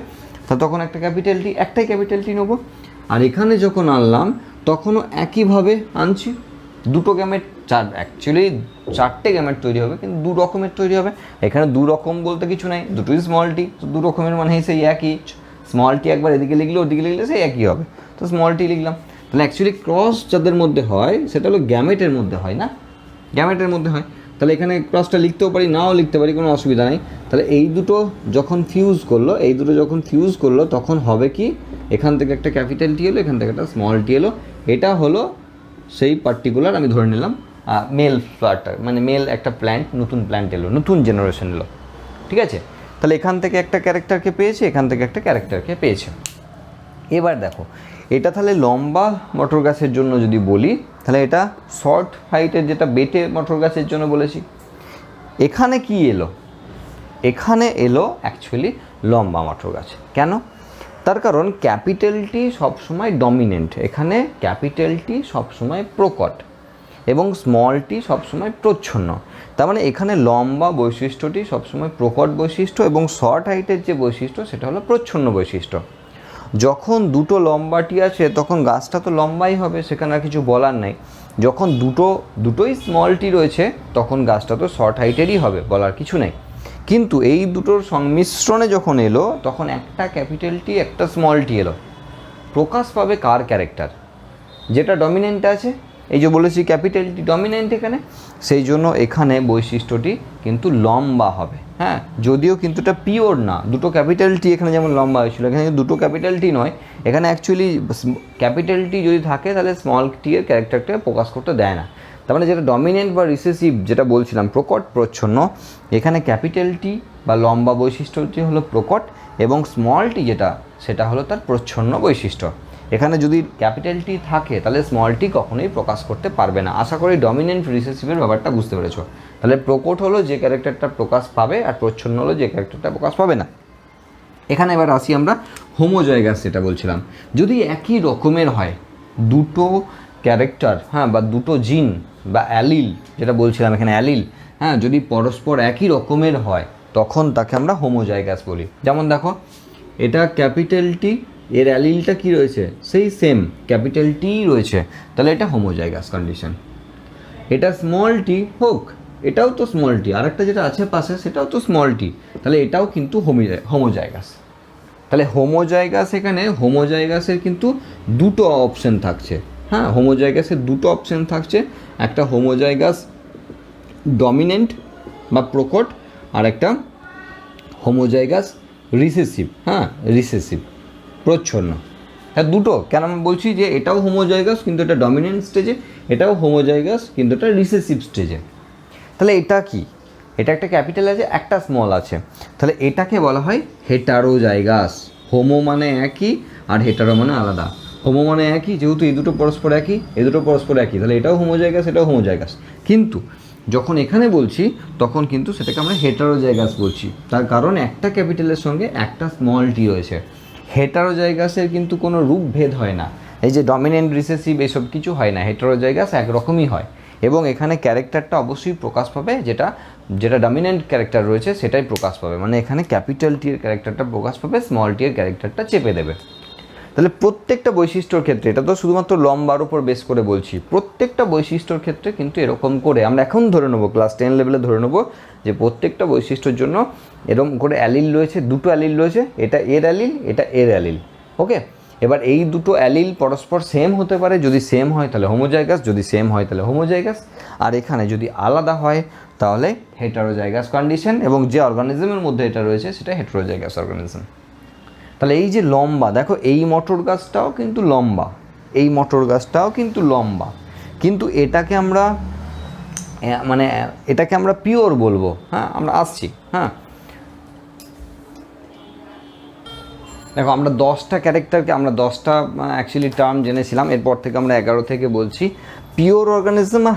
তা তখন একটা ক্যাপিটাল টি, একটাই ক্যাপিটাল টি নেবো। আর এখানে যখন আনলাম তখনও একইভাবে আনছি, দুটো গ্যামেট অ্যাকচুয়ালি চারটে গ্যামেট তৈরি হবে, কিন্তু দু রকমের তৈরি হবে। এখানে দু রকম বলতে কিছু নাই, দুটোই স্মল টি, তো দু রকমের মানে সেই একই। স্মল টি একবার এদিকে লিখলে ওদিকে লিখলে সেই একই হবে, তো স্মল টি লিখলাম। তাহলে অ্যাকচুয়ালি ক্রস যাদের মধ্যে হয় সেটা হলো গ্যামেটের মধ্যে হয়, না গ্যামেটের মধ্যে হয়। তাহলে এখানে ক্রসটা লিখতেও পারি, নাও লিখতে পারি, কোনো অসুবিধা নেই। তাহলে এই দুটো যখন ফিউজ করলো তখন হবে কি, এখান থেকে একটা ক্যাপিটাল টি এলো, এখান থেকে একটা স্মল টি এলো। এটা হলো সেই পার্টিকুলার, আমি ধরে নিলাম মেল ফ্লাওয়ারটা, মানে মেল একটা প্ল্যান্ট, নতুন প্ল্যান্ট এলো, নতুন জেনারেশন এলো। ঠিক আছে, তাহলে এখান থেকে একটা ক্যারেক্টারকে পেয়েছে, এখান থেকে একটা ক্যারেক্টারকে পেয়েছে। এবার দেখো, এটা তাহলে লম্বা মটর গাছের জন্য যদি বলি, তাহলে এটা শর্ট হাইটের যেটা বেটে মটর গাছের জন্য বলেছি। এখানে কি এলো, এখানে এলো অ্যাকচুয়ালি লম্বা মটর গাছ। কেন? তার কারণ ক্যাপিটালটি সবসময় ডমিনেন্ট, এখানে ক্যাপিটালটি সবসময় প্রকট এবং স্মলটি সবসময় প্রচ্ছন্ন। তার মানে এখানে লম্বা বৈশিষ্ট্যটি সবসময় প্রকট বৈশিষ্ট্য এবং শর্ট হাইটের যে বৈশিষ্ট্য সেটা হলো প্রচ্ছন্ন বৈশিষ্ট্য। যখন দুটো লম্বাটি আছে তখন গাছটা তো লম্বাই হবে, সেখানে আর কিছু বলার নেই। যখন দুটোই স্মলটি রয়েছে তখন গাছটা তো শর্ট হাইটেরই হবে, বলার কিছু নেই। কিন্তু এই দুটোর সংমিশ্রণে যখন এলো তখন একটা ক্যাপিটালটি একটা স্মলটি এলো, প্রকাশ পাবে কার ক্যারেক্টার, যেটা ডমিনেন্ট আছে। এই যে বলেছি ক্যাপিটালটি ডমিনেন্ট এখানে, সেই জন্য এখানে বৈশিষ্ট্যটি কিন্তু লম্বা হবে। হ্যাঁ, যদিও কিন্তু এটা পিওর না, দুটো ক্যাপিটালটি এখানে যেমন লম্বা হয়েছিল, এখানে দুটো ক্যাপিটালটি নয়, এখানে অ্যাকচুয়ালি ক্যাপিটালটি যদি থাকে তাহলে স্মল টি এর ক্যারেক্টারটা প্রকাশ করতে দেয় না। তার মানে যেটা ডমিনেন্ট বা রিসেসিভ যেটা বলছিলাম প্রকট প্রচ্ছন্ন, এখানে ক্যাপিটালটি বা লম্বা বৈশিষ্ট্যটি হলো প্রকট এবং স্মলটি যেটা সেটা হলো তার প্রচ্ছন্ন বৈশিষ্ট্য। এখানে যদি ক্যাপিটালটি থাকে তাহলে স্মলটি কখনোই প্রকাশ করতে পারবে না। আশা করি ডমিনেন্ট রিসেসিভের ব্যাপারটা বুঝতে পেরেছো। তাহলে প্রকট হলো যে ক্যারেক্টারটা প্রকাশ পাবে আর প্রচ্ছন্ন হলো যে ক্যারেক্টারটা প্রকাশ পাবে না। এখানে এবার আসি আমরা হোমোজাইগাস, যেটা বলছিলাম, যদি একই রকমের হয় দুটো ক্যারেক্টার, হ্যাঁ, বা দুটো জিন বা অ্যালিল, যেটা বলছিলাম এখানে অ্যালিল, হ্যাঁ, যদি পরস্পর একই রকমের হয় তখন তাকে আমরা হোমোজাইগাস বলি। যেমন দেখো, এটা ক্যাপিটাল টি, এর অ্যালিলটা কি রয়েছে, সেই সেম ক্যাপিটাল টি রয়েছে, তাহলে এটা হোমোজাইগাস কন্ডিশন। এটা স্মল টি হোক, এটাও তো স্মল টি, আরেকটা যেটা আছে পাশে সেটাও তো স্মল টি, তাহলে এটাও কিন্তু হোমোজাইগাস। তাহলে হোমোজাইগাস, এখানে হোমোজাইগাসের কিন্তু দুটো অপশন থাকছে। হ্যাঁ, হোমোজাইগাসের দুটো অপশন থাকছে, একটা হোমোজাইগাস ডমিনেন্ট বা প্রকট, আর একটা হোমোজাইগাস রিসেসিভ, হ্যাঁ, রিসেসিভ প্রচ্ছন্ন। হ্যাঁ, দুটো কেন আমি বলছি যে এটাও হোমোজাইগাস কিন্তু এটা ডমিনেন্ট স্টেজে, এটাও হোমোজাইগাস কিন্তু এটা রিসেসিভ স্টেজে। তাহলে এটা কি, এটা একটা ক্যাপিটাল আছে, একটা স্মল আছে, তাহলে এটাকে বলা হয় হেটারোজাইগাস। হোমো মানে একই আর হেটারো মানে আলাদা। হোমো মানে একই, যেহেতু এই দুটো পরস্পর একই, এই দুটো পরস্পর একই, তাহলে এটাও হোমোজাইগাস, এটাও হোমোজাইগাস। কিন্তু যখন এখানে বলছি তখন কিন্তু সেটাকে আমরা হেটারোজাইগাস বলছি, তার কারণ একটা ক্যাপিটালের সঙ্গে একটা স্মল টি রয়েছে। হেটারোজাইগাসের কিন্তু কোনো রূপভেদ হয় না, এই যে ডমিনেন্ট রিসেসিভ এসব কিছু হয় না, হেটারোজাইগাস একরকমই হয়। এবং এখানে ক্যারেক্টারটা অবশ্যই প্রকাশ পাবে যেটা যেটা ডমিনেন্ট ক্যারেক্টার রয়েছে সেটাই প্রকাশ পাবে, মানে এখানে ক্যাপিটাল টি এর ক্যারেক্টারটা প্রকাশ পাবে, স্মল টি এর ক্যারেক্টারটা চেপে দেবে। তাহলে প্রত্যেকটা বৈশিষ্ট্যর ক্ষেত্রে, এটা তো শুধুমাত্র লম্বার উপর বেস করে বলছি, প্রত্যেকটা বৈশিষ্ট্যর ক্ষেত্রে কিন্তু এরকম করে আমরা এখন ধরে নেবো, ক্লাস 10 লেভেলে ধরে নেবো যে প্রত্যেকটা বৈশিষ্ট্যর জন্য এরকম করে অ্যালিল রয়েছে, দুটো অ্যালিল রয়েছে, এটা এর অ্যালিল, এটা এর অ্যালিল। ওকে, এবার এই দুটো অ্যালিল পরস্পর সেম হতে পারে, যদি সেম হয় তাহলে হোমোজাইগাস, যদি সেম হয় তাহলে হোমোজাইগাস, আর এখানে যদি আলাদা হয় তাহলে হেটারোজাইগাস কন্ডিশন, এবং যে অর্গানিজমের মধ্যে এটা রয়েছে সেটা হেটারোজাইগাস অর্গানিজম। তাহলে এই যে লম্বা, দেখো এই মটর গাছটাও কিন্তু লম্বা, এই মটর গাছটাও কিন্তু লম্বা, কিন্তু এটাকে আমরা মানে এটাকে আমরা পিওর বলবো। হ্যাঁ, আমরা আসছি। হ্যাঁ, দেখো আমরা 10টা ক্যারেক্টারকে, আমরা 10টা অ্যাকচুয়ালি টার্ম জেনেছিলাম, এরপর থেকে আমরা 11 থেকে বলছি পিওর অর্গানিজম আর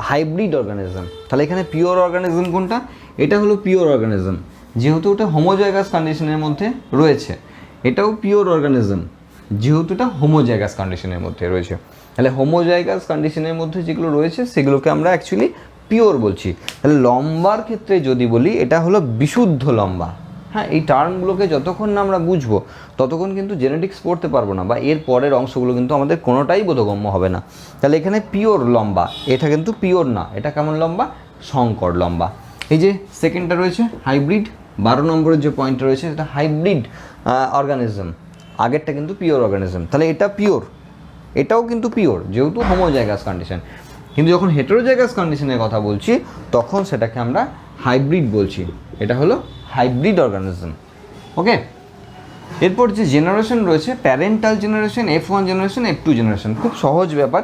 হাইব্রিড অর্গানিজম। তাহলে এখানে পিওর অর্গানিজম কোনটা? এটা হলো পিওর অর্গানিজম, যেহেতু ওটা হোমোজাইগাস কন্ডিশনের মধ্যে রয়েছে। এটাও পিওর অর্গানিজম, যেহেতু এটা হোমোজাইগাস কন্ডিশনের মধ্যে রয়েছে। তাহলে হোমোজাইগাস কন্ডিশনের মধ্যে যেগুলো রয়েছে সেগুলোকে আমরা অ্যাকচুয়ালি পিওর বলছি। তাহলে লম্বার ক্ষেত্রে যদি বলি, এটা হলো বিশুদ্ধ লম্বা। হ্যাঁ, এই টার্মগুলোকে যতক্ষণ না আমরা বুঝবো ততক্ষণ কিন্তু জেনেটিক্স পড়তে পারবো না, বা এর পরের অংশগুলো কিন্তু আমাদের কোনোটাই বোধগম্য হবে না। তাহলে এখানে পিওর লম্বা, এটা কিন্তু পিওর না, এটা কেমন লম্বা? সংকর লম্বা। এই যে সেকেন্ডটা রয়েছে হাইব্রিড, 12 নম্বরের যে পয়েন্টটা রয়েছে সেটা হাইব্রিড অর্গানিজম, আগেরটা কিন্তু পিওর অর্গানিজম। তাহলে এটা পিওর, এটাও কিন্তু পিওর যেহেতু হোমোজাইগাস কন্ডিশন, কিন্তু যখন হেটারোজাইগাস কন্ডিশনের কথা বলছি তখন সেটাকে আমরা হাইব্রিড বলছি। এটা হলো হাইব্রিড অর্গানিজম। ওকে, এরপর যে জেনারেশন রয়েছে, parental generation, F1 generation, F2 generation, খুব সহজ ব্যাপার।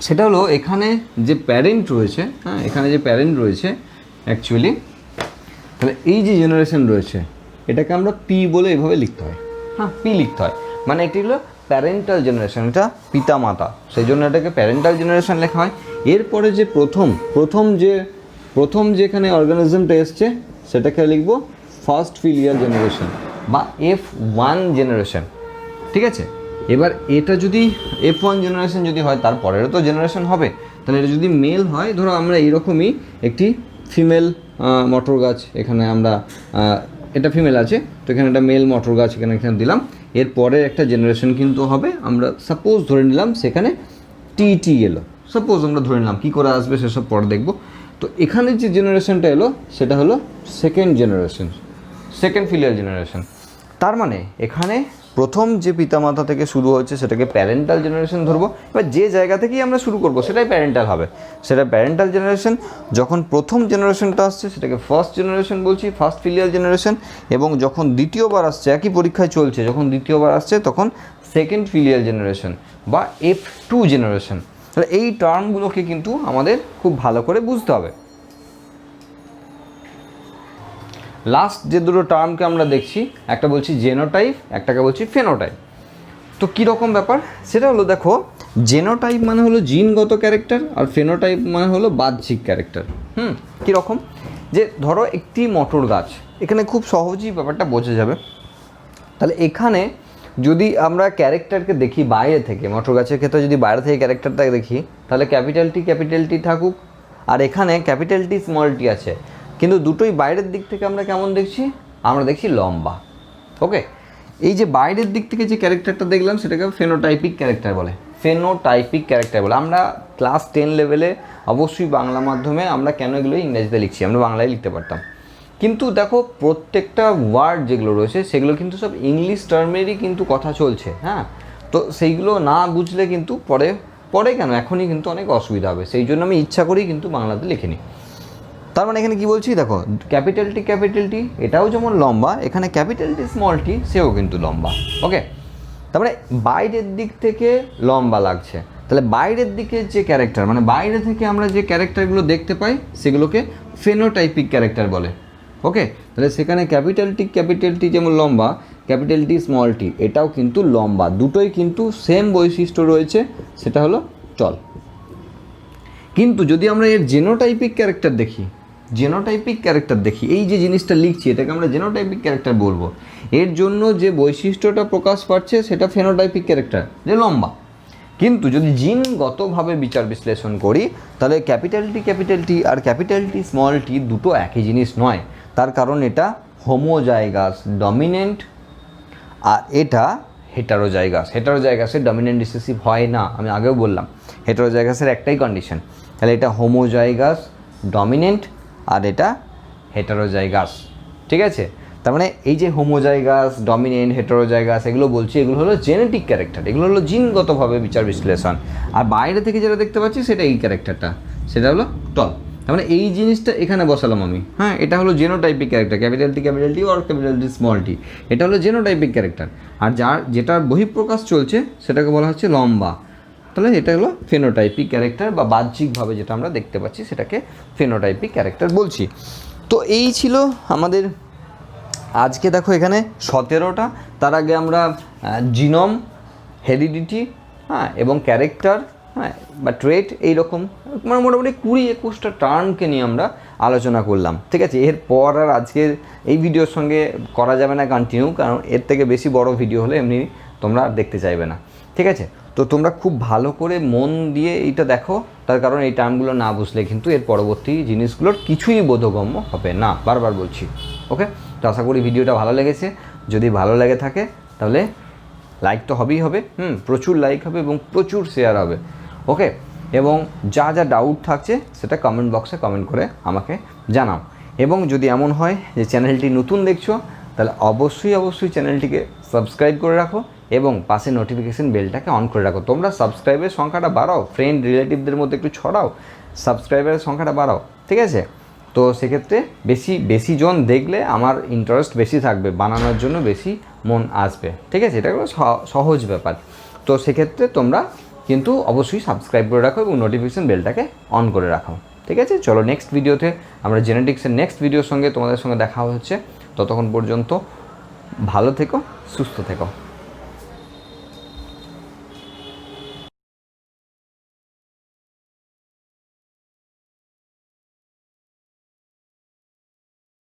সেটা হলো এখানে যে প্যারেন্ট রয়েছে, হ্যাঁ, এখানে যে প্যারেন্ট রয়েছে অ্যাকচুয়ালি, তাহলে এই যে জেনারেশন রয়েছে এটাকে আমরা পি বলে এভাবে লিখতে হয়। হ্যাঁ, পি লিখতে হয়, মানে এটি হলো প্যারেন্টাল জেনারেশন, এটা পিতা মাতা, সেই জন্য এটাকে প্যারেন্টাল জেনারেশন লেখা হয়। এরপরে যে প্রথম যেখানে অর্গানিজমটা এসছে সেটাকে লিখব ফার্স্ট ফিলিয়াল জেনারেশন বা F1 জেনারেশন। ঠিক আছে, এবার এটা যদি F1 জেনারেশন যদি হয়, তারপরেরও তো জেনারেশন হবে। তাহলে এটা যদি মেল হয়, ধরো আমরা এইরকমই একটি ফিমেল মটর গাছ, এখানে আমরা এটা ফিমেল আছে, তো এখানে একটা মেল মটর গাছ এখানে দিলাম, এর পরের একটা জেনারেশন কিন্তু হবে। আমরা সাপোজ ধরে নিলাম সেখানে টি এলো, সাপোজ আমরা ধরে নিলাম, কী করে আসবে সেসব পরে দেখব। তো এখানে যে জেনারেশনটা এলো সেটা হলো second generation, second filial generation. তার মানে এখানে প্রথম যে পিতামাতা থেকে শুরু হচ্ছে সেটাকে প্যারেন্টাল জেনারেশন ধরবো। এবার যে জায়গা থেকেই আমরা শুরু করবো সেটাই প্যারেন্টাল হবে, সেটা প্যারেন্টাল জেনারেশন। যখন প্রথম জেনারেশনটা আসছে সেটাকে ফার্স্ট জেনারেশন বলছি, ফার্স্ট ফিলিয়াল জেনারেশন। এবং যখন দ্বিতীয়বার আসছে, একই পরীক্ষায় চলছে, যখন দ্বিতীয়বার আসছে তখন সেকেন্ড ফিলিয়াল জেনারেশন বা F2 জেনারেশন। তাহলে এই টার্মগুলোকে কিন্তু আমাদের খুব ভালো করে বুঝতে হবে। লাস্ট যে দুটো টার্মকে আমরা দেখছি, একটা বলছি জেনোটাইপ, একটাকে বলছি ফেনোটাইপ। তো কীরকম ব্যাপার সেটা হলো, দেখো জেনোটাইপ মানে হলো জিনগত ক্যারেক্টার, আর ফেনোটাইপ মানে হলো বাহ্যিক ক্যারেক্টার। কীরকম, যে ধরো একটি মটর গাছ, এখানে খুব সহজেই ব্যাপারটা বোঝা যাবে। তাহলে এখানে যদি আমরা ক্যারেক্টারকে দেখি বাইরে থেকে, মটর গাছের ক্ষেত্রে যদি বাইরে থেকে ক্যারেক্টারটাকে দেখি, তাহলে ক্যাপিটাল টি থাকুক, আর এখানে ক্যাপিটাল টি স্মল টি আছে, কিন্তু দুটোই বাইরের দিক থেকে আমরা কেমন দেখছি? আমরা দেখছি লম্বা। ওকে, এই যে বাইরের দিক থেকে যে ক্যারেক্টারটা দেখলাম সেটাকে ফেনোটাইপিক ক্যারেক্টার বলে, ফেনোটাইপিক ক্যারেক্টার বলে। আমরা ক্লাস 10 লেভেলে অবশ্যই বাংলা মাধ্যমে, আমরা কেন এগুলো ইংরেজিতে লিখছি, আমরা বাংলায় লিখতে পারতাম, কিন্তু দেখো প্রত্যেকটা ওয়ার্ড যেগুলো রয়েছে সেগুলো কিন্তু সব ইংলিশ টার্মেরই কিন্তু কথা চলছে। হ্যাঁ, তো সেইগুলো না বুঝলে কিন্তু পরে কেন এখনই কিন্তু অনেক অসুবিধা হবে, সেই জন্য আমি ইচ্ছা করেই কিন্তু বাংলাতে লিখিনি। তার মানে এখানে কি বলছি, দেখো ক্যাপিটাল টি এটাও যেমন লম্বা, এখানে ক্যাপিটাল টি স্মল টি সেও কিন্তু লম্বা। ওকে, তার মানে বাইরের দিক থেকে লম্বা লাগছে। তাহলে বাইরের দিকে যে ক্যারেক্টার, মানে বাইরে থেকে আমরা যে ক্যারেক্টারগুলো দেখতে পাই সেগুলোকে ফেনোটাইপিক ক্যারেক্টার বলে। ওকে, তাহলে সেখানে ক্যাপিটাল টি যেমন লম্বা, ক্যাপিটাল টি স্মল টি এটাও কিন্তু লম্বা, দুটোই কিন্তু সেম বৈশিষ্ট্য রয়েছে, সেটা হলো চল। কিন্তু যদি আমরা এর জেনোটাইপিক ক্যারেক্টার দেখি, এই যে জিনিসটা লিখছি এটাকে আমরা জেনোটাইপিক ক্যারেক্টার বলবো। এর জন্য যে বৈশিষ্ট্যটা প্রকাশ পাচ্ছে সেটা ফেনোটাইপিক ক্যারেক্টার, যে লম্বা। কিন্তু যদি জিনগতভাবে বিচার বিশ্লেষণ করি তাহলে ক্যাপিটাল টি আর ক্যাপিটাল টি স্মল টি দুটো একই জিনিস নয়। তার কারণ এটা হোমোজাইগাস ডমিনেন্ট আর এটা হেটারোজাইগাসের ডমিনেন্ট রিসেসিভ হয় না। আমি আগেও বললাম হেটারোজাইগাসের একটাই কন্ডিশন, তাহলে এটা হোমোজাইগাস ডমিনেন্ট আর এটা হেটারোজাইগাস। ঠিক আছে, তার মানে এই যে হোমোজাইগাস ডমিনেন্ট হেটারোজাইগাস এগুলো বলছি, এগুলো হলো জেনেটিক ক্যারেক্টার, এগুলো হলো জিনগতভাবে বিচার বিশ্লেষণ। আর বাইরে থেকে যেটা দেখতে পাচ্ছি সেটা এই ক্যারেক্টারটা, সেটা হলো টল। তার মানে এই জিনিসটা এখানে বসালাম আমি, হ্যাঁ, এটা হলো জেনোটাইপিক ক্যারেক্টার, ক্যাপিটাল টি আর ক্যাপিটাল টি স্মল টি, এটা হলো জেনোটাইপিক ক্যারেক্টার। আর যেটার বহিঃপ্রকাশ চলছে সেটাকে বলা হচ্ছে লম্বা, তাহলে এটা হলো ফেনোটাইপিক ক্যারেক্টার বা বাহ্যিকভাবে যেটা আমরা দেখতে পাচ্ছি সেটাকে ফেনোটাইপিক ক্যারেক্টার বলছি। তো এই ছিল আমাদের আজকে, দেখো এখানে 17টা। তার আগে আমরা জিনোম, হেরিডিটি, হ্যাঁ, এবং ক্যারেক্টার, হ্যাঁ, বা ট্রেট, এইরকম মানে মোটামুটি 20-21টা টার্মকে নিয়ে আমরা আলোচনা করলাম। ঠিক আছে, এরপর আর আজকের এই ভিডিওর সঙ্গে করা যাবে না কন্টিনিউ, কারণ এর থেকে বেশি বড় ভিডিও হলে এমনি তোমরা দেখতে চাইবে না। ঠিক আছে, তো তোমরা খুব ভালো করে মন দিয়ে এইটা দেখো, তার কারণ এই টার্মগুলো না বুঝলে কিন্তু এর পরবর্তী জিনিসগুলোর কিছুই বোধগম্য হবে না, বারবার বলছি। ওকে, তো আশা করি ভিডিওটা ভালো লেগেছে। যদি ভালো লেগে থাকে তাহলে লাইক তো হবেই হবে, প্রচুর লাইক হবে এবং প্রচুর শেয়ার হবে। ওকে, এবং যা যা ডাউট থাকছে সেটা কমেন্ট বক্সে কমেন্ট করে আমাকে জানাও। এবং যদি এমন হয় যে চ্যানেলটি নতুন দেখছো তাহলে অবশ্যই চ্যানেলটিকে সাবস্ক্রাইব করে রাখো এবং পাশে নোটিফিকেশান বেলটাকে অন করে রাখো। তোমরা সাবস্ক্রাইবের সংখ্যাটা বাড়াও, ফ্রেন্ড রিলেটিভদের মধ্যে একটু ছড়াও, সাবস্ক্রাইবারের সংখ্যাটা বাড়াও। ঠিক আছে, তো সেক্ষেত্রে বেশি জন দেখলে আমার ইন্টারেস্ট বেশি থাকবে, বানানোর জন্য বেশি মন আসবে। ঠিক আছে, এটা হলো সহজ ব্যাপার। তো সেক্ষেত্রে তোমরা কিন্তু অবশ্যই সাবস্ক্রাইব করে রাখো এবং নোটিফিকেশান বেলটাকে অন করে রাখো। ঠিক আছে, চলো নেক্সট ভিডিওতে আমরা জেনেটিক্সের নেক্সট ভিডিওর সঙ্গে তোমাদের সঙ্গে দেখা হচ্ছে। ততক্ষণ পর্যন্ত ভালো থেকো, সুস্থ থেকো।